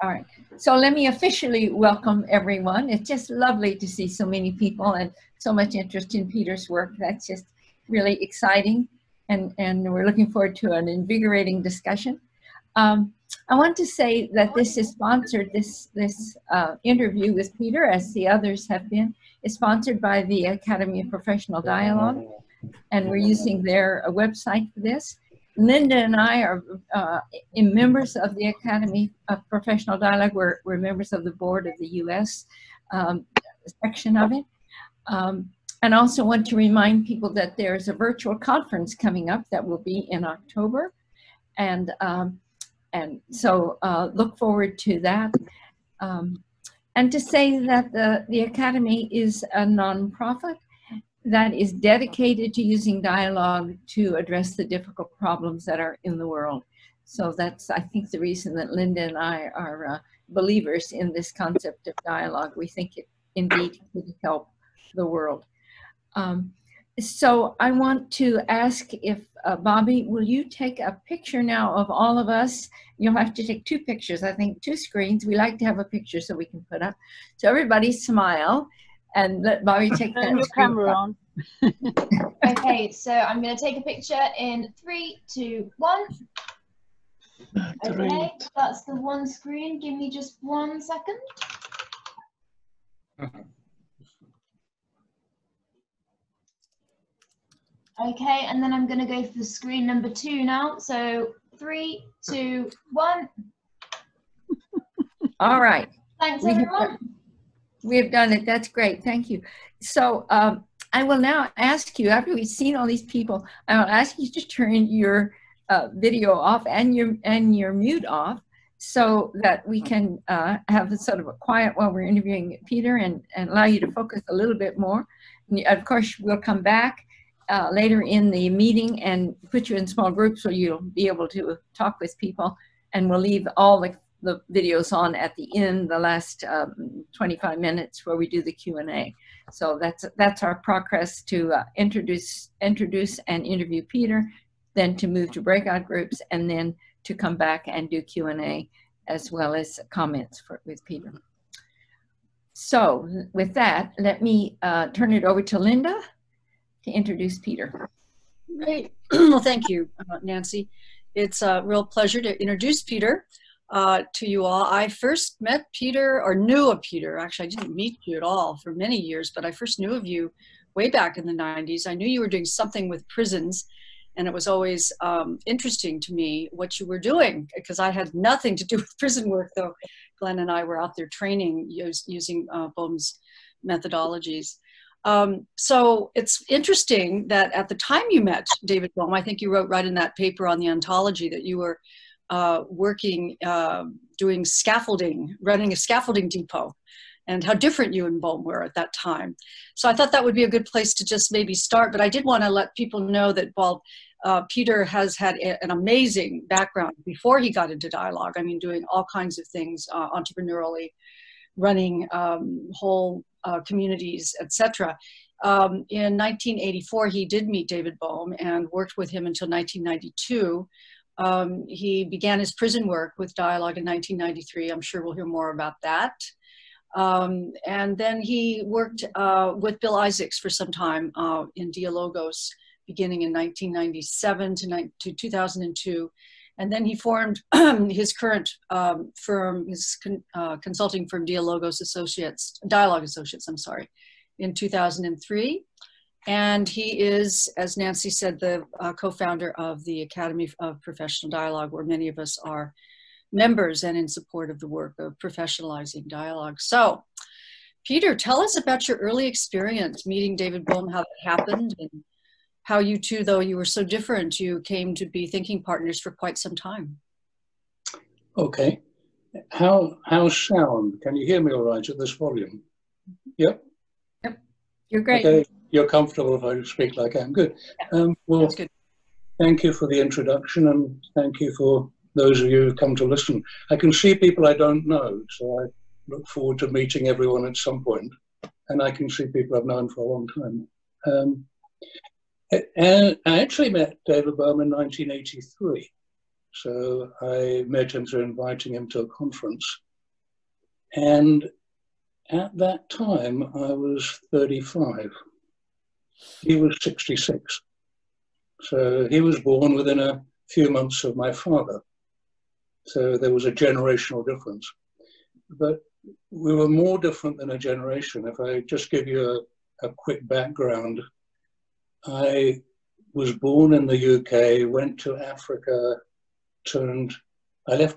All right. So let me officially welcome everyone. It's just lovely to see so many people and so much interest in Peter's work. That's just really exciting. And we're looking forward to an invigorating discussion. I want to say that this is sponsored, this interview with Peter, as the others have been, is sponsored by the Academy of Professional Dialogue. And we're using their website for this. Linda and I are members of the Academy of Professional Dialogue. We're members of the board of the U.S. Section of it. And also want to remind people that there's a virtual conference coming up that will be in October. And so look forward to that. And to say that the Academy is a nonprofit that is dedicated to using dialogue to address the difficult problems that are in the world. So that's, I think, the reason that Linda and I are believers in this concept of dialogue. We think it indeed could help the world. So I want to ask if, Bobby, will you take a picture now of all of us? You'll have to take 2 pictures, I think 2 screens. We like to have a picture so we can put up. So everybody smile. And let Bobby take that. Your camera on. Okay, so I'm going to take a picture in 3, 2, 1. Okay, that's the one screen. Give me just 1 second. Okay, and then I'm going to go for screen number 2 now. So 3, 2, 1. All right. Thanks, everyone. We have done it. That's great. Thank you. So I will now ask you, after we've seen all these people, I will ask you to turn your video off and your mute off so that we can have a sort of a quiet while we're interviewing Peter and allow you to focus a little bit more. And of course, we'll come back later in the meeting and put you in small groups so you'll be able to talk with people, and we'll leave all the videos on at the end, the last 25 minutes where we do the Q&A. So that's our progress to introduce and interview Peter, then to move to breakout groups, and then to come back and do Q&A as well as comments with Peter. So with that, let me turn it over to Linda to introduce Peter. Great. Well, thank you, Nancy. It's a real pleasure to introduce Peter to you all. I first met Peter, or knew of Peter. Actually, I didn't meet you at all for many years, but I first knew of you way back in the 90s. I knew you were doing something with prisons, and it was always interesting to me what you were doing, because I had nothing to do with prison work, though Glenn and I were out there training using Boehm's methodologies. So it's interesting that at the time you met David Boehm, I think you wrote right in that paper on the ontology that you were working, doing scaffolding, running a scaffolding depot, and how different you and Boehm were at that time. So I thought that would be a good place to just maybe start, but I did want to let people know that while Peter has had an amazing background before he got into dialogue, I mean, doing all kinds of things entrepreneurially, running whole communities, etc. In 1984, he did meet David Boehm and worked with him until 1992. He began his prison work with dialogue in 1993. I'm sure we'll hear more about that. And then he worked with Bill Isaacs for some time in Dialogos, beginning in 1997 to 2002. And then he formed his current firm, his consulting firm, Dialogue Associates, I'm sorry, in 2003. And he is, as Nancy said, the co-founder of the Academy of Professional Dialogue, where many of us are members and in support of the work of professionalizing dialogue. So, Peter, tell us about your early experience meeting David Boehm, how that happened, and how you two, though you were so different, you came to be thinking partners for quite some time. Okay. How's sound? Can you hear me all right at this volume? Yep. Yep. You're great. Okay. You're comfortable if I speak like I am. Good. Well, that's good. Thank you for the introduction, and thank you for those of you who come to listen. I can see people I don't know, so I look forward to meeting everyone at some point. And I can see people I've known for a long time. And I actually met David Boehm in 1983. So I met him through inviting him to a conference. And at that time, I was 35. He was 66. So he was born within a few months of my father. So there was a generational difference. But we were more different than a generation. If I just give you a quick background, I was born in the UK, went to Africa, I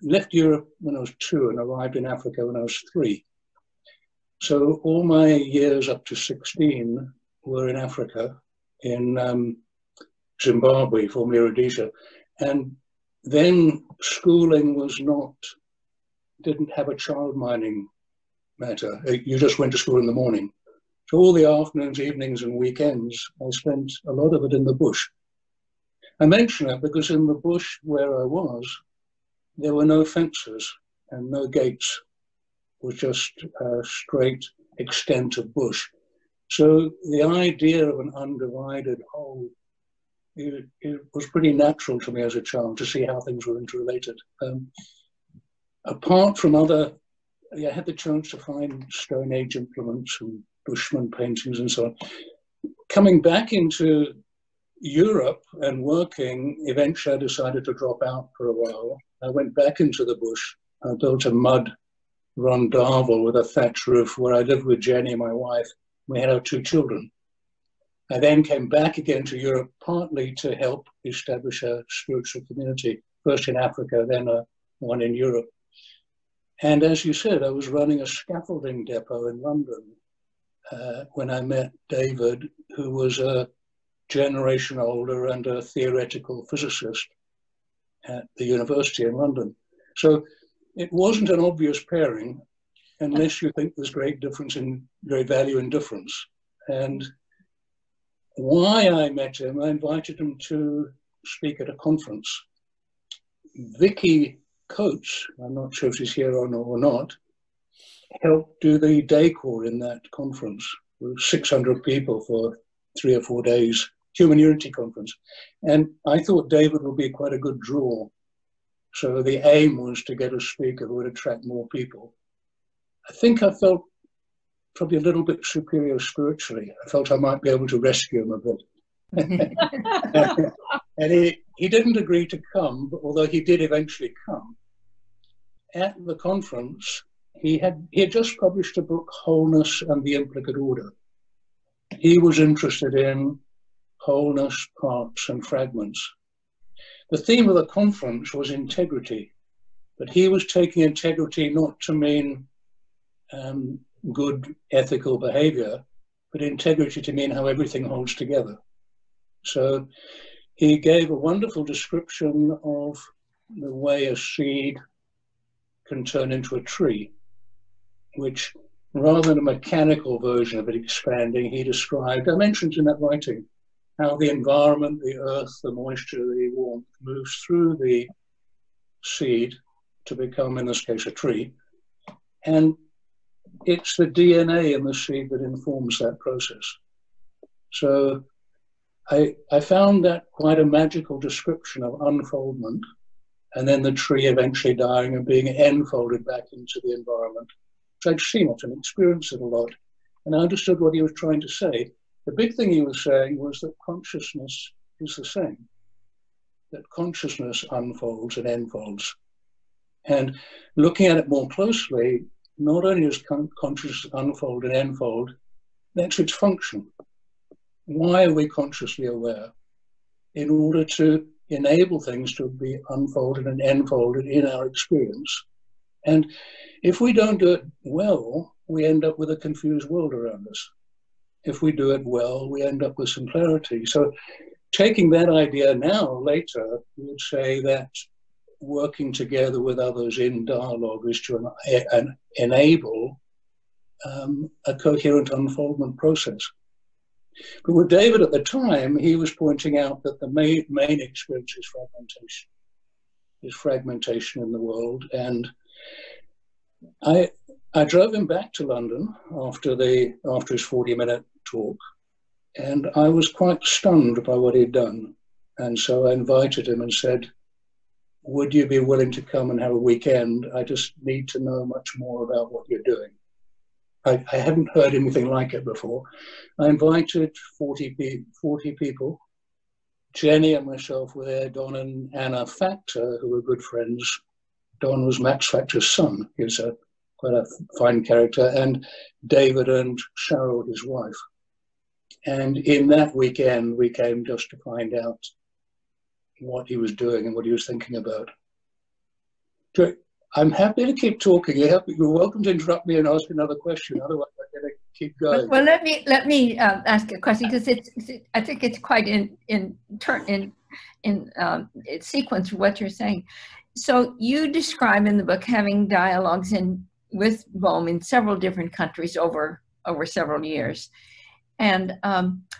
left Europe when I was 2 and arrived in Africa when I was 3. So all my years up to 16 were in Africa, in Zimbabwe, formerly Rhodesia. And then schooling didn't have a child minding matter. You just went to school in the morning. So all the afternoons, evenings, and weekends, I spent a lot of it in the bush. I mention it because in the bush where I was, there were no fences and no gates. It was just a straight extent of bush. So the idea of an undivided whole, it was pretty natural to me as a child to see how things were interrelated. Apart from I had the chance to find Stone Age implements and Bushman paintings and so on. Coming back into Europe and working, eventually I decided to drop out for a while. I went back into the bush. I built a mud rondavel with a thatch roof where I lived with Jenny, my wife. We had our 2 children. I then came back again to Europe, partly to help establish a spiritual community, first in Africa, then one in Europe. And as you said, I was running a scaffolding depot in London when I met David, who was a generation older and a theoretical physicist at the university in London. So it wasn't an obvious pairing unless you think there's great value in difference. And why I met him, I invited him to speak at a conference. Vicky Coates, I'm not sure if she's here or not, helped do the decor in that conference. There were 600 people for 3 or 4 days, Human Unity Conference. And I thought David would be quite a good draw. So the aim was to get a speaker who would attract more people. I think I felt probably a little bit superior spiritually. I felt I might be able to rescue him a bit. And he didn't agree to come, although he did eventually come. At the conference, he had just published a book, Wholeness and the Implicate Order. He was interested in wholeness, parts, and fragments. The theme of the conference was integrity, but he was taking integrity not to mean good ethical behavior, but integrity to mean how everything holds together. So he gave a wonderful description of the way a seed can turn into a tree, which rather than a mechanical version of it expanding, he described, I mentioned in that writing, how the environment, the earth, the moisture, the warmth moves through the seed to become, in this case, a tree. And it's the DNA in the seed that informs that process. So I found that quite a magical description of unfoldment, and then the tree eventually dying and being enfolded back into the environment. So I'd seen it and experienced it a lot, and I understood what he was trying to say. The big thing he was saying was that consciousness is the same, that consciousness unfolds and enfolds. And looking at it more closely, not only does consciousness unfold and enfold, that's its function. Why are we consciously aware? In order to enable things to be unfolded and enfolded in our experience. And if we don't do it well, we end up with a confused world around us. If we do it well, we end up with some clarity. So taking that idea now, later, we would say that working together with others in dialogue is to enable a coherent unfoldment process. But with David at the time, he was pointing out that the main experience is fragmentation in the world. And I drove him back to London after his 40-minute talk, and I was quite stunned by what he'd done. And so I invited him and said, would you be willing to come and have a weekend? I just need to know much more about what you're doing. I hadn't heard anything like it before. I invited 40 people. Jenny and myself were there, Don and Anna Factor, who were good friends. Don was Max Factor's son. He's quite a fine character. And David and Cheryl, his wife. And in that weekend, we came just to find out what he was doing and what he was thinking about. So I'm happy to keep talking. You're welcome to interrupt me and ask another question. Otherwise, I'm going to keep going. Well, let me ask a question, because I think it's quite in sequence with what you're saying. So you describe in the book having dialogues with Bohm in several different countries over several years. And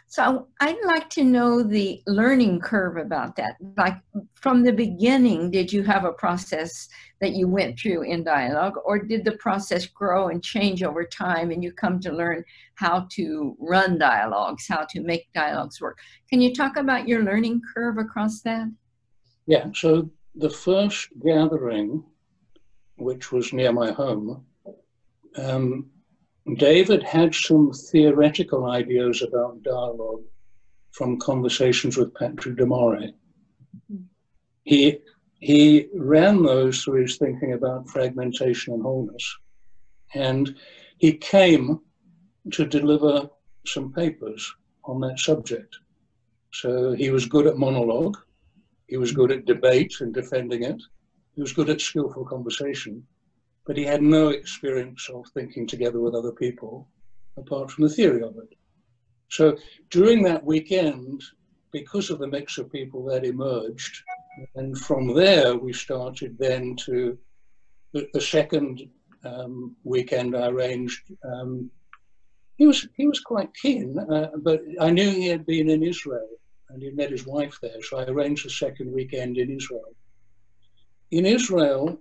so I'd like to know the learning curve about that. Like, from the beginning, did you have a process that you went through in dialogue, or did the process grow and change over time and you come to learn how to run dialogues, how to make dialogues work? Can you talk about your learning curve across that? Yeah, so the first gathering, which was near my home, David had some theoretical ideas about dialogue from conversations with Patrick Demore. He ran those through his thinking about fragmentation and wholeness. And he came to deliver some papers on that subject. So he was good at monologue. He was good at debate and defending it. He was good at skillful conversation. But he had no experience of thinking together with other people, apart from the theory of it. So during that weekend, because of the mix of people that emerged, and from there we started then to the second weekend I arranged. He was quite keen, but I knew he had been in Israel and he met his wife there, so I arranged the second weekend in Israel. In Israel,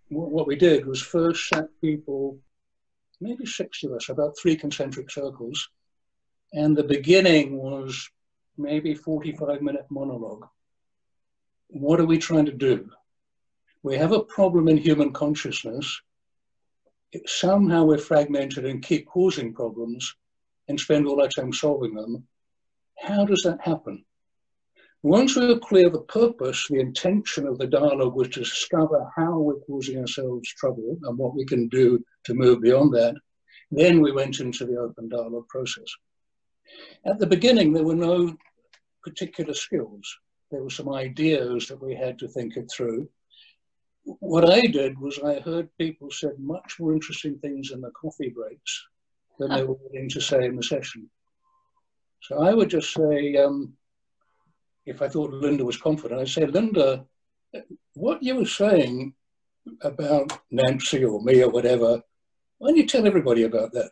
what we did was first sat people, maybe 60 of us, about 3 concentric circles, and the beginning was maybe 45-minute monologue. What are we trying to do? We have a problem in human consciousness. Somehow we're fragmented and keep causing problems and spend all our time solving them. How does that happen? Once we were clear the purpose, the intention of the dialogue was to discover how we're causing ourselves trouble and what we can do to move beyond that, then we went into the open dialogue process. At the beginning, there were no particular skills. There were some ideas that we had to think it through. What I did was I heard people said much more interesting things in the coffee breaks than they were willing to say in the session. So I would just say, if I thought Linda was confident, I'd say, Linda, what you were saying about Nancy or me or whatever, why don't you tell everybody about that?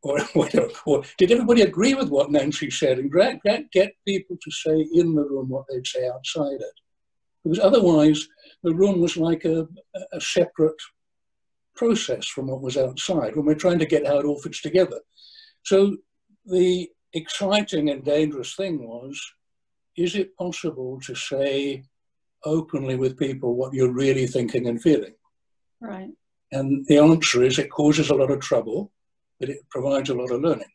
Or whatever. Or did everybody agree with what Nancy said? And get people to say in the room what they'd say outside it. Because otherwise, the room was like a separate process from what was outside when we're trying to get how it all fits together. So the exciting and dangerous thing was, is it possible to say openly with people what you're really thinking and feeling? Right. And the answer is it causes a lot of trouble, but it provides a lot of learning.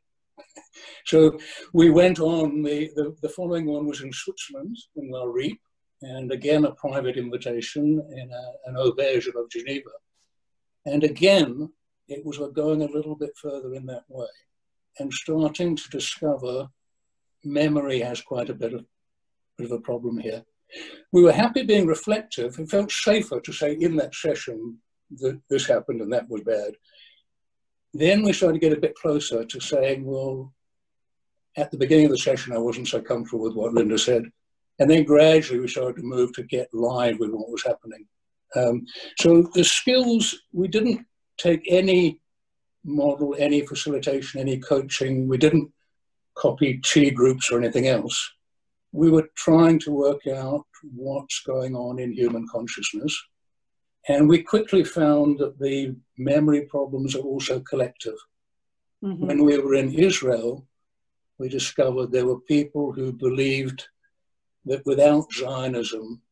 So we went on, the following one was in Switzerland, in La Ripe, and again a private invitation in an auberge above Geneva. And again, it was going a little bit further in that way and starting to discover memory has quite a bit of a problem here. We were happy being reflective. It felt safer to say in that session that this happened and that was bad. Then we started to get a bit closer to saying, well, at the beginning of the session, I wasn't so comfortable with what Linda said. And then gradually we started to move to get live with what was happening. So the skills, we didn't take any model, any facilitation, any coaching. We didn't copy chi groups or anything else. We were trying to work out what's going on in human consciousness. And we quickly found that the memory problems are also collective. Mm-hmm. When we were in Israel, we discovered there were people who believed that without Zionism,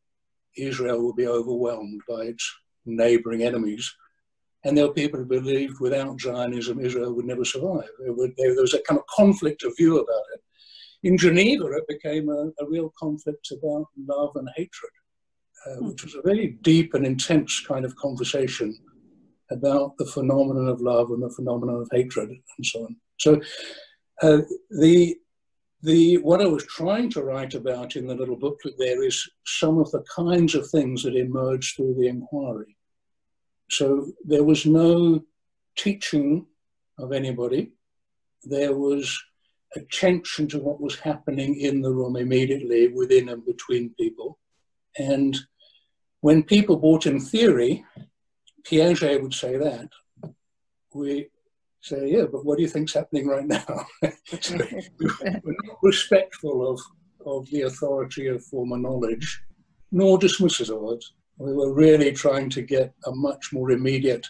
Israel would be overwhelmed by its neighboring enemies. And there were people who believed without Zionism, Israel would never survive. There was a kind of conflict of view about it. In Geneva, it became a real conflict about love and hatred, which was a very deep and intense kind of conversation about the phenomenon of love and the phenomenon of hatred and so on. So what I was trying to write about in the little booklet there is some of the kinds of things that emerged through the inquiry. So there was no teaching of anybody. There was attention to what was happening in the room immediately within and between people. And when people brought in theory, Piaget would say that. We say, yeah, but what do you think's happening right now? So we're not respectful of the authority of former knowledge, nor dismissive of it. We were really trying to get a much more immediate.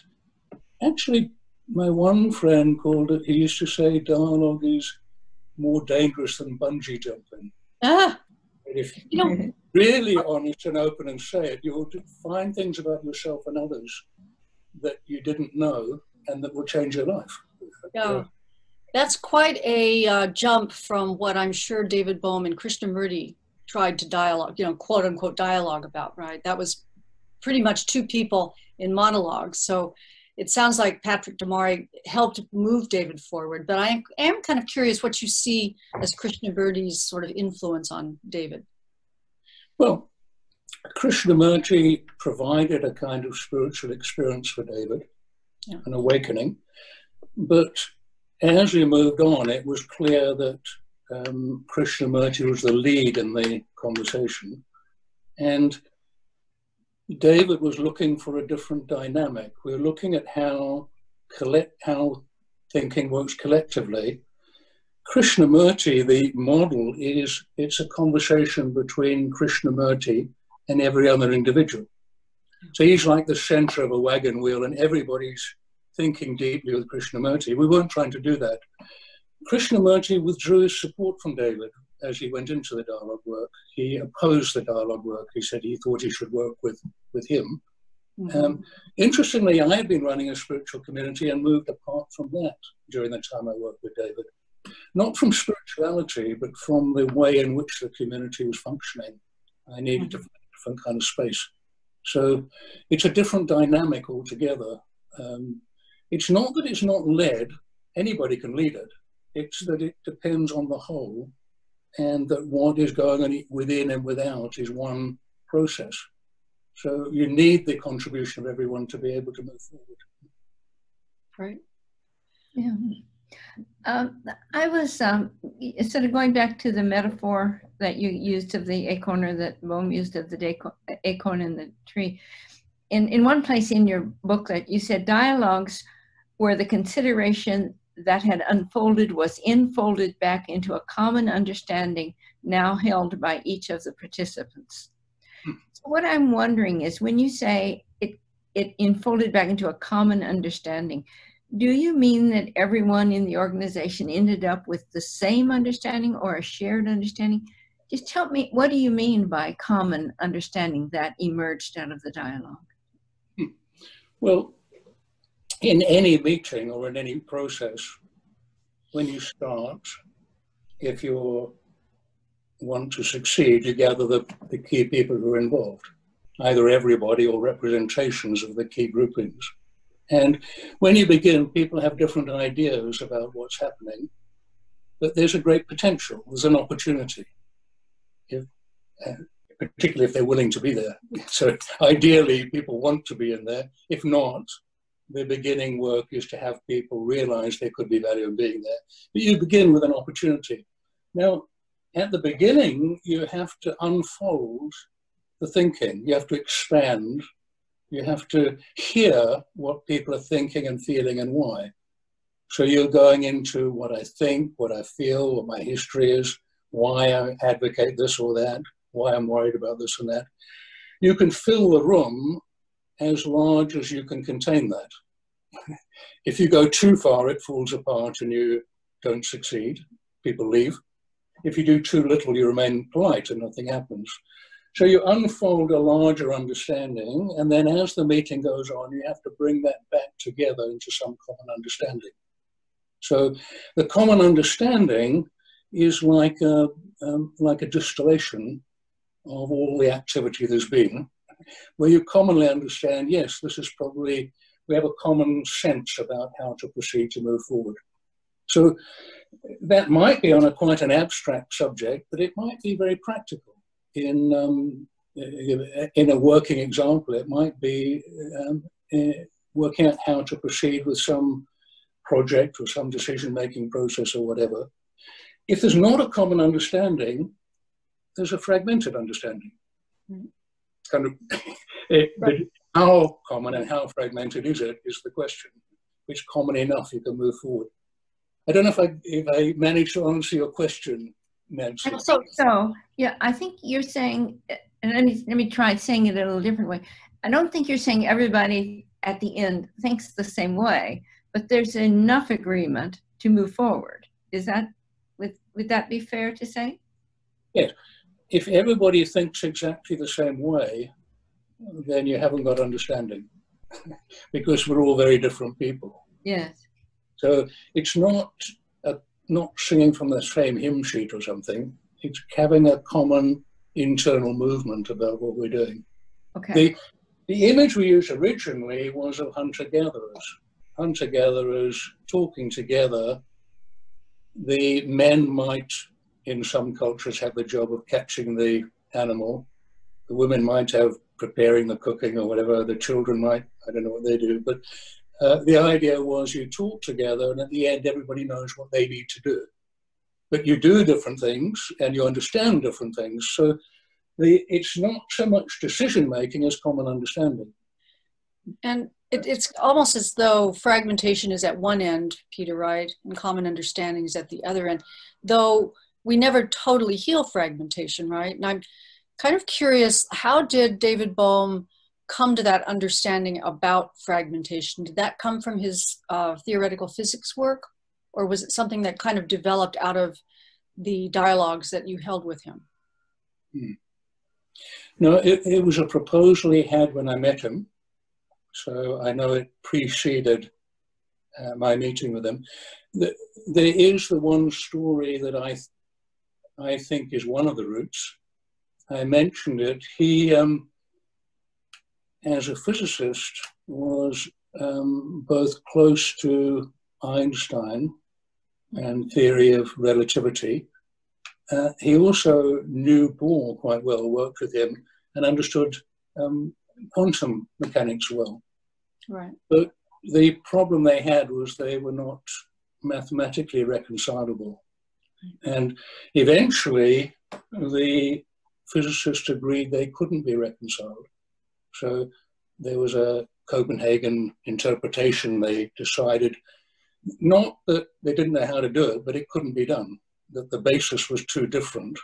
Actually, my one friend called it, he used to say, dialogue is more dangerous than bungee jumping. Ah, if you're really honest and open and say it, you'll find things about yourself and others that you didn't know and that will change your life. yeah. That's quite a jump from what I'm sure David Bohm and Krishnamurti tried to dialogue, quote unquote dialogue about, right? That was pretty much two people in monologues. So it sounds like Patrick Damari helped move David forward, but I am kind of curious what you see as Krishnamurti's sort of influence on David. Well, Krishnamurti provided a kind of spiritual experience for David, an awakening. But as we moved on, it was clear that Krishnamurti was the lead in the conversation. And David was looking for a different dynamic. We were looking at how thinking works collectively. Krishnamurti, the model, it's a conversation between Krishnamurti and every other individual. So he's like the center of a wagon wheel and everybody's thinking deeply with Krishnamurti. We weren't trying to do that. Krishnamurti withdrew his support from David as he went into the dialogue work. He opposed the dialogue work. He said he thought he should work with him. Mm-hmm. Interestingly, I had been running a spiritual community and moved apart from that during the time I worked with David. Not from spirituality, but from the way in which the community was functioning. I needed a different kind of space. So it's a different dynamic altogether. It's not that it's not led, anybody can lead it. It's that it depends on the whole, and that what is going on within and without is one process. So you need the contribution of everyone to be able to move forward. Right. Yeah. I was sort of going back to the metaphor that you used of the acorn, or that Bohm used of the acorn in the tree. In one place in your booklet, you said dialogues where the consideration that had unfolded was infolded back into a common understanding now held by each of the participants. So what I'm wondering is, when you say it enfolded back into a common understanding, do you mean that everyone in the organization ended up with the same understanding or a shared understanding? Just tell me, what do you mean by common understanding that emerged out of the dialogue? Well, in any meeting or in any process, when you start, if you want to succeed, you gather the key people who are involved, either everybody or representations of the key groupings. And when you begin, people have different ideas about what's happening, but there's a great potential, there's an opportunity, particularly if they're willing to be there. So ideally, people want to be in there. If not, the beginning work is to have people realize there could be value in being there. But you begin with an opportunity. Now, at the beginning, you have to unfold the thinking. You have to expand. You have to hear what people are thinking and feeling and why. So you're going into what I think, what I feel, what my history is, why I advocate this or that, why I'm worried about this and that. You can fill the room as large as you can contain that. If you go too far, it falls apart and you don't succeed. People leave. If you do too little, you remain polite and nothing happens. So you unfold a larger understanding, and then as the meeting goes on, you have to bring that back together into some common understanding. So the common understanding is like a distillation of all the activity there's been, where you commonly understand, yes, this is probably, we have a common sense about how to proceed to move forward. So that might be on a quite an abstract subject, but it might be very practical. In a working example, it might be working out how to proceed with some project or some decision-making process or whatever. If there's not a common understanding, there's a fragmented understanding. It's kind of how common and how fragmented is it is the question. Which common enough you can move forward. I don't know if I managed to answer your question, Nancy. So yeah, I think you're saying, and let me try saying it a little different way. I don't think you're saying everybody at the end thinks the same way, but there's enough agreement to move forward. Is that, would that be fair to say? Yes. If everybody thinks exactly the same way, then you haven't got understanding, because we're all very different people. Yes. So it's not singing from the same hymn sheet or something. It's having a common internal movement about what we're doing. Okay. The image we used originally was of hunter-gatherers. Hunter-gatherers talking together. The men might, in some cultures, have the job of catching the animal. The women might have preparing the cooking or whatever. The children might, I don't know what they do, but the idea was you talk together, and at the end everybody knows what they need to do. But you do different things and you understand different things. So it's not so much decision making as common understanding. And it's almost as though fragmentation is at one end, Peter, right? And common understanding is at the other end, though we never totally heal fragmentation, right? And I'm kind of curious, how did David Bohm come to that understanding about fragmentation? Did that come from his theoretical physics work, or was it something that kind of developed out of the dialogues that you held with him? No, it was a proposal he had when I met him. So I know it preceded my meeting with him. There is the one story that I think is one of the roots. I mentioned it. He, as a physicist, was both close to Einstein and theory of relativity. He also knew Bohr quite well, worked with him, and understood quantum mechanics well. Right. But the problem they had was they were not mathematically reconcilable. And eventually, the physicists agreed they couldn't be reconciled. So there was a Copenhagen interpretation. They decided, not that they didn't know how to do it, but it couldn't be done, that the basis was too different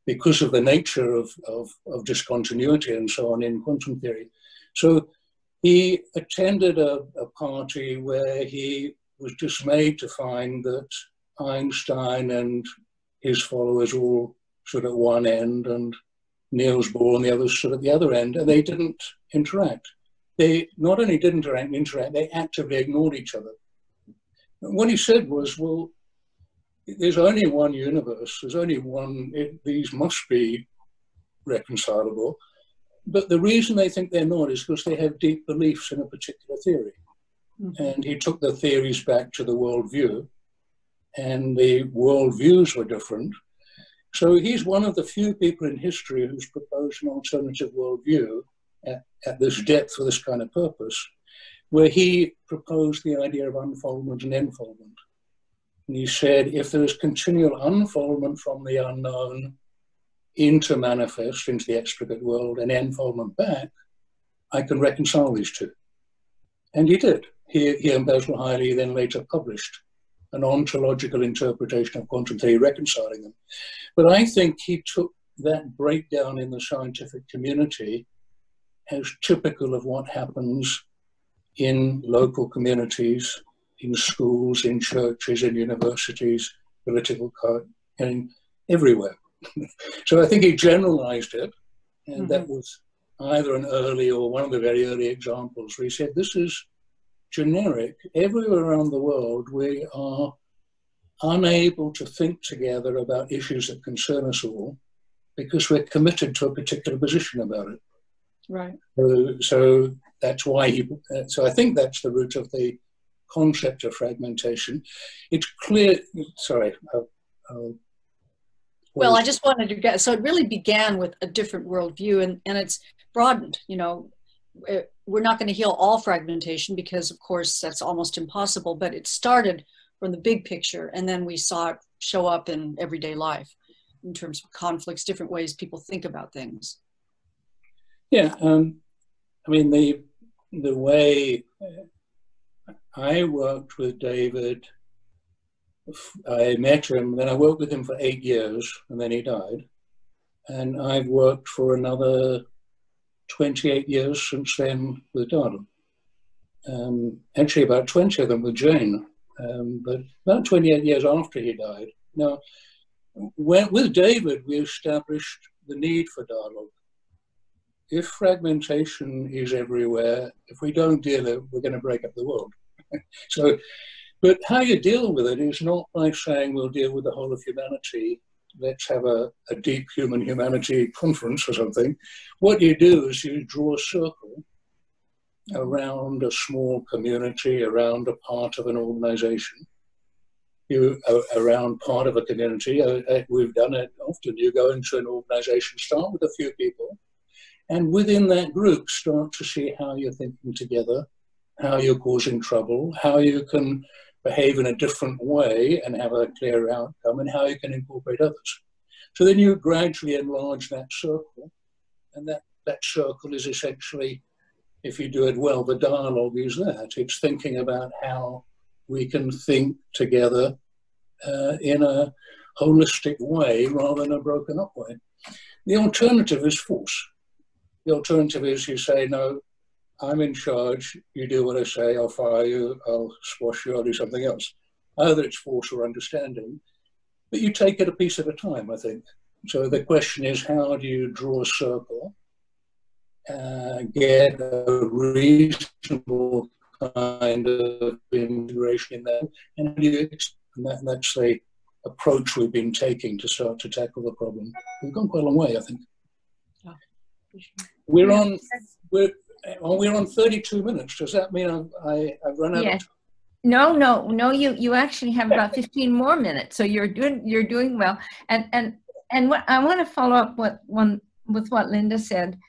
because of the nature of discontinuity and so on in quantum theory. So he attended a party where he was dismayed to find that Einstein and his followers all stood at one end and Niels Bohr and the others stood at the other end, and they didn't interact. They not only didn't interact, they actively ignored each other. And what he said was, well, there's only one universe, there's only one, these must be reconcilable. But the reason they think they're not is because they have deep beliefs in a particular theory. Mm-hmm. And he took the theories back to the worldview, and the worldviews were different. So he's one of the few people in history who's proposed an alternative worldview at this depth for this kind of purpose, where he proposed the idea of unfoldment and enfoldment. And he said, if there is continual unfoldment from the unknown into manifest, into the extricate world, and enfoldment back, I can reconcile these two. And he did. He and Basil Hiley then later published an ontological interpretation of quantum theory reconciling them. But I think he took that breakdown in the scientific community as typical of what happens in local communities, in schools, in churches, in universities, political, and everywhere. So I think he generalized it, and that was either an early or one of the very early examples where he said, this is generic. Everywhere around the world, we are unable to think together about issues that concern us all because we're committed to a particular position about it. Right. So that's why so I think that's the root of the concept of fragmentation. It's clear, sorry. Well, I just wanted to get, so it really began with a different worldview, and it's broadened. You know, we're not going to heal all fragmentation because, of course, that's almost impossible, but it started from the big picture, and then we saw it show up in everyday life in terms of conflicts, different ways people think about things. Yeah, I mean, the way I worked with David, I met him, then I worked with him for 8 years, and then he died. And I've worked for another 28 years since then with Darla. Actually, about 20 of them with Jane, but about 28 years after he died. Now, with David, we established the need for dialogue. If fragmentation is everywhere, if we don't deal with it, we're going to break up the world. So, but how you deal with it is not by saying we'll deal with the whole of humanity, let's have a deep humanity conference or something. What you do is you draw a circle around a small community, around a part of an organization, around part of a community. We've done it often. You go into an organization, start with a few people, and within that group start to see how you're thinking together, how you're causing trouble, how you can behave in a different way and have a clear outcome, and how you can incorporate others. So then you gradually enlarge that circle, and that circle is essentially, if you do it well, the dialogue is that. It's thinking about how we can think together in a holistic way rather than a broken up way. The alternative is force. The alternative is you say, no, I'm in charge, you do what I say, I'll fire you, I'll squash you, I'll do something else. Either it's force or understanding, but you take it a piece at a time, I think. So the question is, how do you draw a circle, get a reasonable kind of integration in there, and that's the approach we've been taking to start to tackle the problem. We've gone quite a long way, I think. We're on 32 minutes. Does that mean I've run out of time? No. You actually have about 15 more minutes, so you're doing well. And what I want to follow up with what Linda said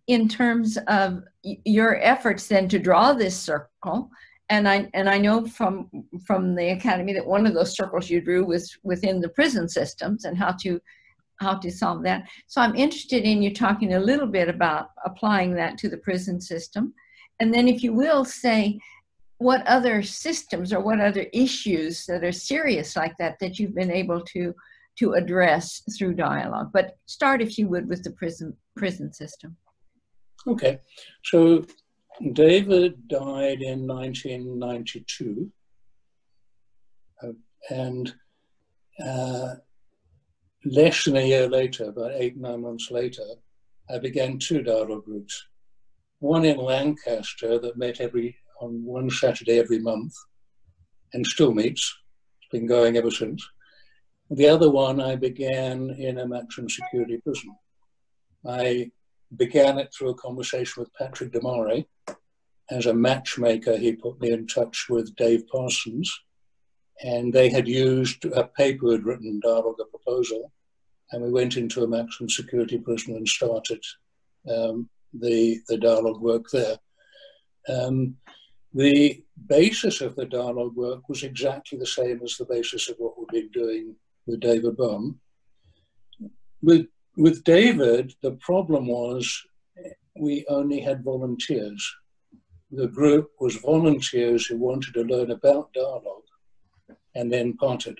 in terms of your efforts then to draw this circle. And I know from the academy that one of those circles you drew was within the prison systems and how to solve that. So I'm interested in you talking a little bit about applying that to the prison system. And then if you will say what other systems or what other issues that are serious like that you've been able to address through dialogue. But start, if you would, with the prison system. Okay. So David died in 1992. And less than a year later, about 8-9 months later, I began 2 dialogue groups. One in Lancaster that met on one Saturday every month and still meets. It's been going ever since. The other one I began in a maximum security prison. I began it through a conversation with Patrick Damare. As a matchmaker, he put me in touch with Dave Parsons, and they had used a paper we'd written, Dialogue, a Proposal, and we went into a maximum security prison and started the dialogue work there. The basis of the dialogue work was exactly the same as the basis of what we've been doing with David Bohm. With David, the problem was we only had volunteers. The group was volunteers who wanted to learn about dialogue and then parted.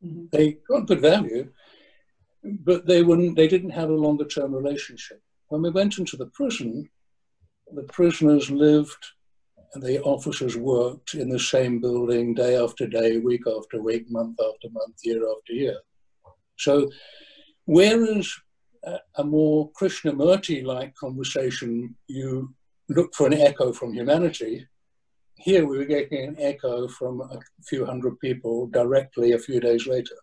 Mm-hmm. They got good value, but they didn't have a longer term relationship. When we went into the prison, the prisoners lived and the officers worked in the same building day after day, week after week, month after month, year after year. So whereas a more Krishnamurti-like conversation, you look for an echo from humanity, here we were getting an echo from a few hundred people directly a few days later.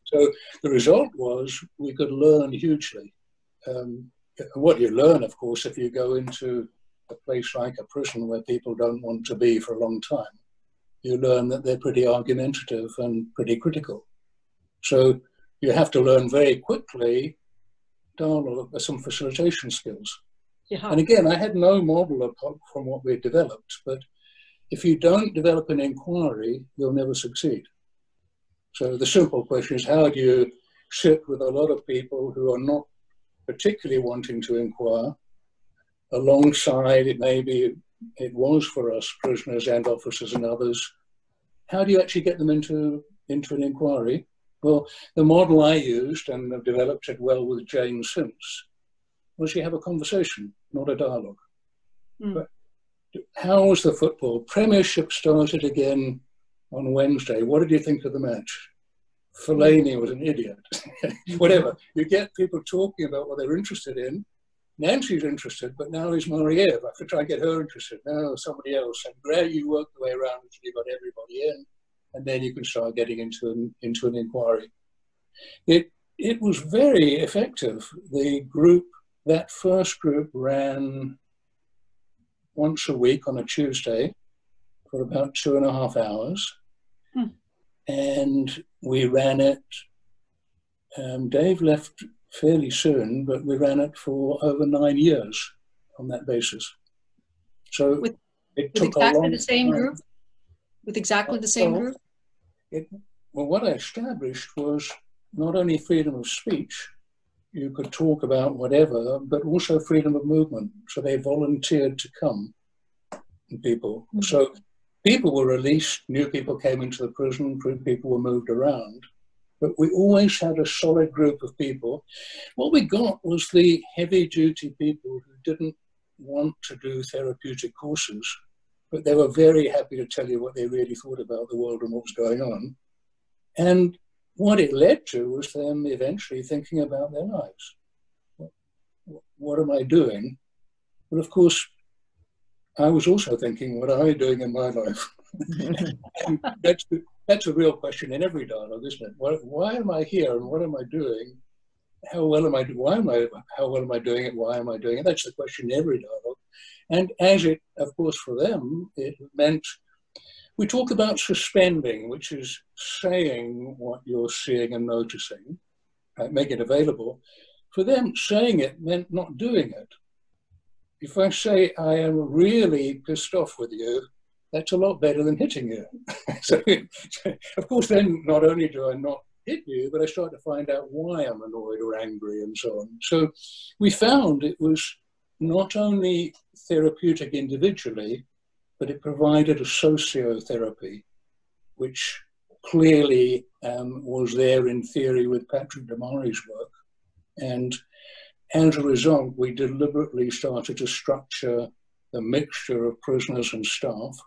So the result was we could learn hugely. What you learn, of course, if you go into a place like a prison where people don't want to be for a long time, you learn that they're pretty argumentative and pretty critical. So you have to learn very quickly dialogue, some facilitation skills. Yeah. And again, I had no model apart from what we developed, but if you don't develop an inquiry, you'll never succeed. So the simple question is, how do you sit with a lot of people who are not particularly wanting to inquire, alongside it was for us, prisoners and officers and others, how do you actually get them into an inquiry? Well, the model I used, and I've developed it well with Jane since, was you have a conversation, not a dialogue. But how was the football? Premiership started again on Wednesday. What did you think of the match? Fellaini was an idiot. Whatever. You get people talking about what they're interested in. Nancy's interested, but now is Mariev. I have to try and get her interested. No, somebody else. And gradually you work the way around until you got everybody in, and then you can start getting into an inquiry. It was very effective. The group, that first group, ran once a week on a Tuesday for about 2.5 hours. And we ran it, Dave left fairly soon, but we ran it for over 9 years on that basis. So it took exactly the same group? With exactly the same group? Well, what I established was not only freedom of speech, you could talk about whatever, but also freedom of movement. So they volunteered to come, people. So people were released, new people came into the prison, people were moved around, but we always had a solid group of people. What we got was the heavy-duty people who didn't want to do therapeutic courses, but they were very happy to tell you what they really thought about the world and what was going on. And what it led to was them eventually thinking about their lives. What am I doing? But of course, I was also thinking, what am I doing in my life? And that's a real question in every dialogue, isn't it? Why am I here and what am I doing? How well am I doing it? Why am I doing it? That's the question in every dialogue. And as it, of course, for them, it meant, we talk about suspending, which is saying what you're seeing and noticing, make it available. For them, saying it meant not doing it. If I say, I am really pissed off with you, that's a lot better than hitting you. So, of course, then not only do I not hit you, but I start to find out why I'm annoyed or angry and so on. So we found it was not only therapeutic individually, but it provided a sociotherapy, which clearly was there in theory with Patrick Damari's work. And as a result, we deliberately started to structure the mixture of prisoners and staff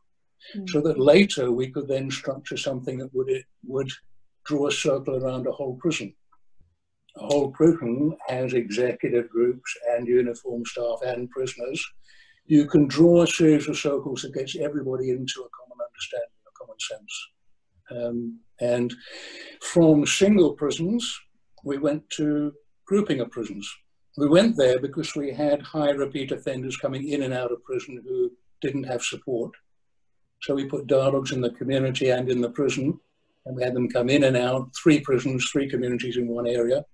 so that later we could then structure something that would draw a circle around a whole prison. A whole prison has executive groups and uniformed staff and prisoners. You can draw a series of circles that gets everybody into a common understanding, a common sense. And from single prisons, we went to grouping of prisons. We went there because we had high repeat offenders coming in and out of prison who didn't have support. So we put dialogues in the community and in the prison, and we had them come in and out, 3 prisons, 3 communities in one area.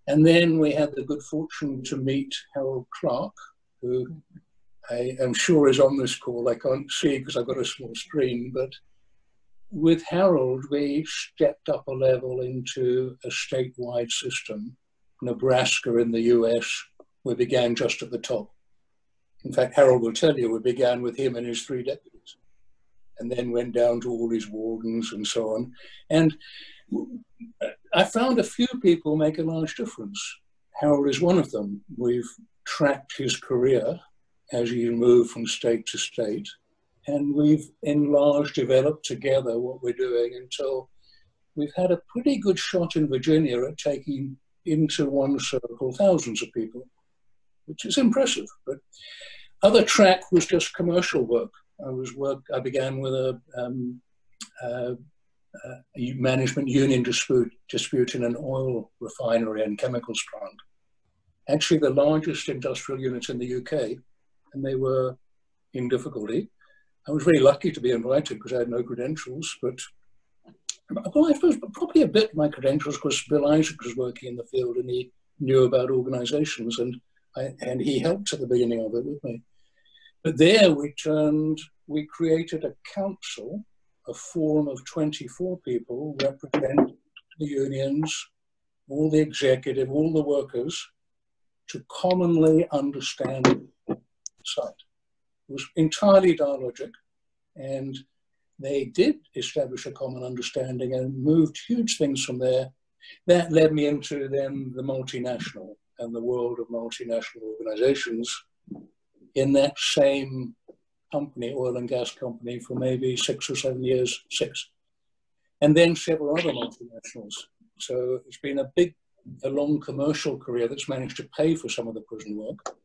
And then we had the good fortune to meet Harold Clark, who I am sure is on this call. I can't see because I've got a small screen, but with Harold, we stepped up a level into a statewide system. Nebraska in the US, we began just at the top. In fact, Harold will tell you, we began with him and his 3 deputies, and then went down to all his wardens and so on. And I found a few people make a large difference. Harold is one of them. We've tracked his career as he moved from state to state, and we've enlarged, developed together what we're doing until we've had a pretty good shot in Virginia at taking into one circle thousands of people, which is impressive. But other track was just commercial work. I began with a management union dispute in an oil refinery and chemicals plant. Actually, the largest industrial unit in the UK, and they were in difficulty. I was very lucky to be invited because I had no credentials, but well, I suppose probably a bit my credentials because Bill Isaac was working in the field and he knew about organizations, and he helped at the beginning of it with me. But there we created a council, a forum of 24 people representing the unions, all the executive, all the workers, to commonly understand the site. It was entirely dialogic, and they did establish a common understanding and moved huge things from there. That led me into then the multinational and the world of multinational organizations in that same company, oil and gas company, for maybe 6 or 7 years, and then several other multinationals. So it's been a long commercial career that's managed to pay for some of the prison work.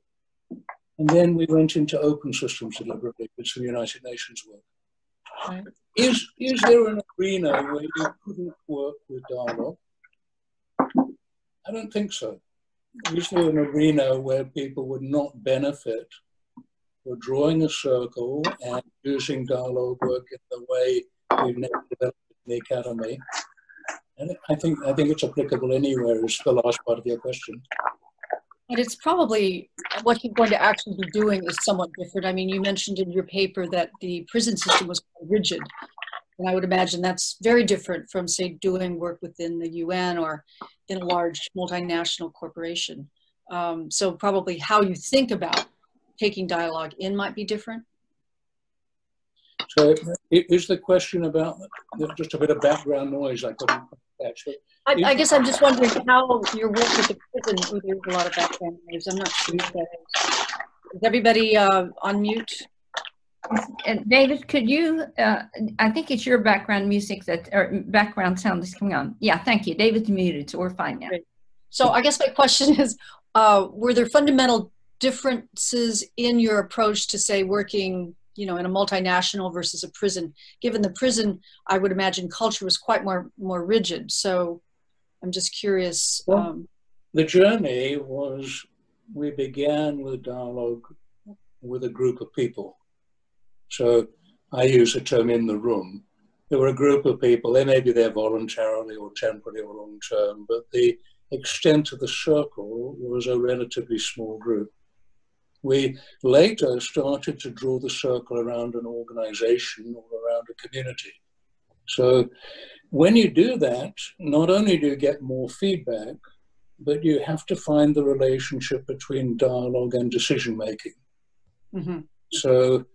And then we went into open systems deliberately with some United Nations work. Right. Is there an arena where you couldn't work with dialogue? I don't think so. Is there an arena where people would not benefit for drawing a circle and using dialogue work in the way we've never developed in the academy? And I think it's applicable anywhere is the last part of your question. And it's probably what you're going to actually be doing is somewhat different. I mean, you mentioned in your paper that the prison system was quite rigid. And I would imagine that's very different from, say, doing work within the UN or in a large multinational corporation. So probably how you think about taking dialogue in might be different. So is the question about just a bit of background noise I couldn't catch? I guess I'm just wondering how your work with the prison, where there's a lot of background noise. I'm not sure what that is. Is everybody on mute? David, could you, I think it's your background music or background sound that's coming on. Yeah, thank you. David's muted, so we're fine now. Great. So I guess my question is, were there fundamental differences in your approach to, say, working in a multinational versus a prison? Given the prison, I would imagine culture was quite more rigid. So I'm just curious. Well, the journey was, we began with dialogue with a group of people. So I use the term in the room. There were a group of people, they may be there voluntarily or temporarily or long term, but the extent of the circle was a relatively small group. We later started to draw the circle around an organization or around a community. So when you do that, not only do you get more feedback, but you have to find the relationship between dialogue and decision making. Mm-hmm. So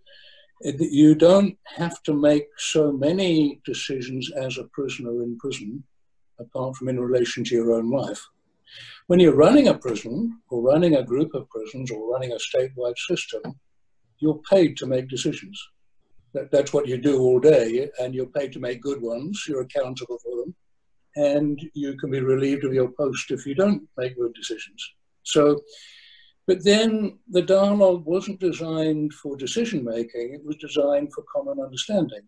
you don't have to make so many decisions as a prisoner in prison, apart from in relation to your own life. When you're running a prison, or running a group of prisons, or running a statewide system, you're paid to make decisions. That's what you do all day, and you're paid to make good ones. You're accountable for them, and you can be relieved of your post if you don't make good decisions. So, but then the dialogue wasn't designed for decision making, it was designed for common understanding.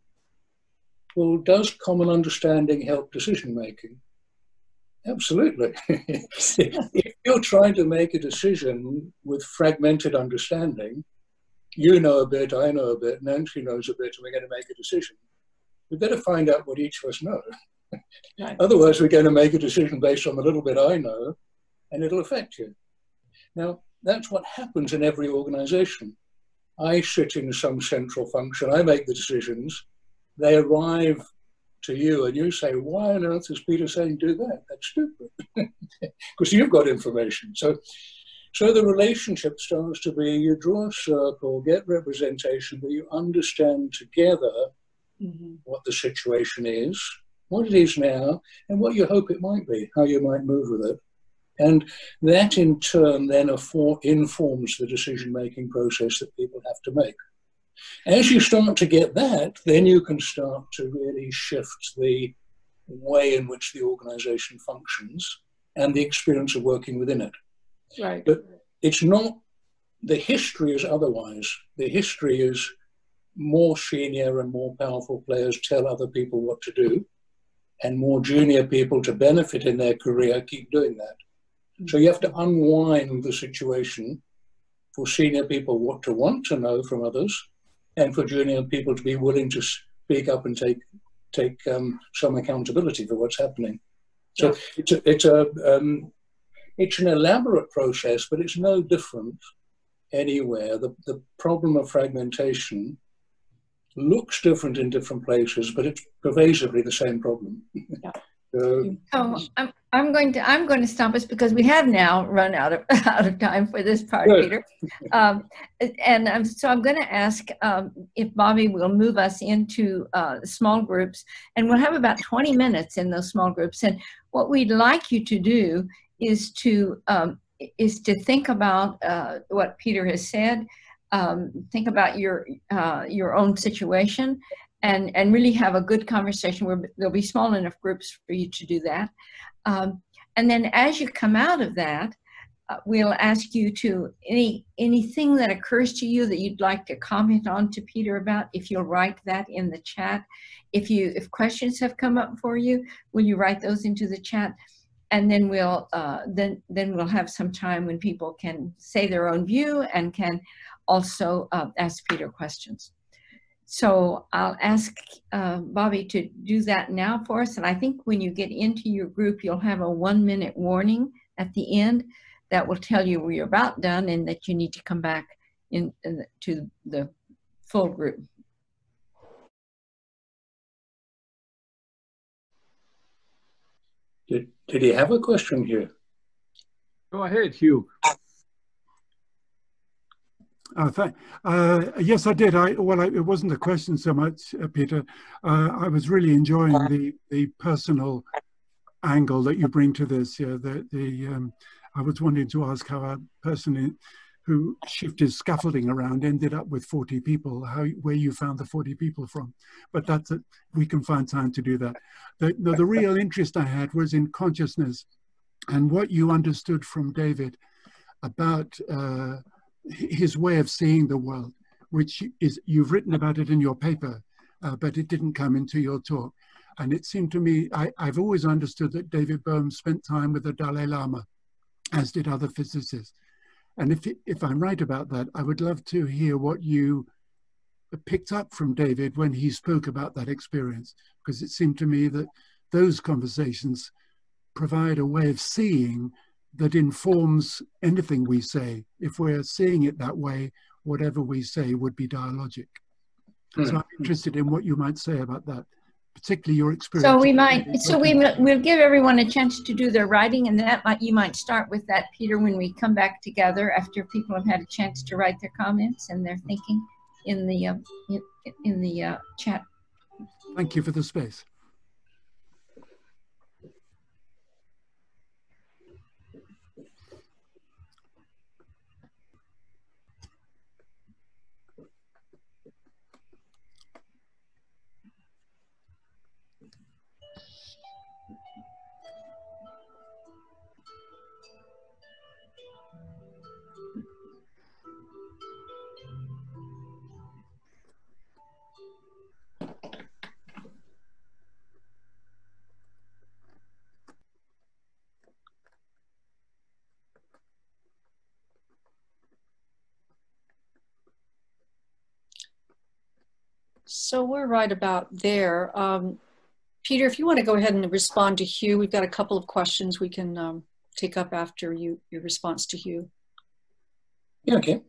Well, does common understanding help decision making? Absolutely. If you're trying to make a decision with fragmented understanding, you know a bit, I know a bit, Nancy knows a bit, and we're going to make a decision. We better find out what each of us know. Right. Otherwise, we're going to make a decision based on the little bit I know, and it'll affect you. Now, that's what happens in every organization. I sit in some central function, I make the decisions, they arrive to you and you say, why on earth is Peter saying do that? That's stupid. Because you've got information. So the relationship starts to be, you draw a circle, get representation, but you understand together what the situation is, what it is now, and what you hope it might be, how you might move with it. And that in turn then informs the decision-making process that people have to make. As you start to get that, then you can start to really shift the way in which the organization functions and the experience of working within it. Right. But it's not, the history is otherwise. The history is more senior and more powerful players tell other people what to do, and more junior people, to benefit in their career, keep doing that. So you have to unwind the situation for senior people what to want to know from others, and for junior people to be willing to speak up and take some accountability for what's happening. So it's an elaborate process, but it's no different anywhere. The problem of fragmentation looks different in different places, but it's pervasively the same problem. Yeah. So I'm going to stop us because we have now run out of time for this part, Good. Peter. So I'm going to ask if Bobby will move us into small groups, and we'll have about 20 minutes in those small groups. And what we'd like you to do is to think about what Peter has said. Think about your own situation, and really have a good conversation where there'll be small enough groups for you to do that. And then as you come out of that, we'll ask you to anything that occurs to you that you'd like to comment on to Peter about, if you'll write that in the chat. If questions have come up for you, will you write those into the chat? And then we'll have some time when people can say their own view and can also ask Peter questions. So I'll ask Bobby to do that now for us. And I think when you get into your group, you'll have a 1-minute warning at the end that will tell you we're about done and that you need to come back to the full group. Did he have a question here? Go ahead, Hugh. Yes, I did. It wasn't a question so much, Peter. I was really enjoying the personal angle that you bring to this. Yeah, I was wanting to ask how a person who shifted scaffolding around ended up with 40 people, where you found the 40 people from. But that's it. We can find time to do that. The real interest I had was in consciousness and what you understood from David about his way of seeing the world, which is, you've written about it in your paper, but it didn't come into your talk. And it seemed to me, I've always understood that David Bohm spent time with the Dalai Lama, as did other physicists. And if I'm right about that, I would love to hear what you picked up from David when he spoke about that experience, because it seemed to me that those conversations provide a way of seeing that informs anything we say. If we're seeing it that way, whatever we say would be dialogic. So I'm interested in what you might say about that, particularly your experience. So we'll give everyone a chance to do their writing, and you might start with that, Peter, when we come back together after people have had a chance to write their comments and their thinking in the chat. Thank you for the space. So we're right about there. Peter, if you want to go ahead and respond to Hugh, we've got a couple of questions we can take up after your response to Hugh. Yeah, okay.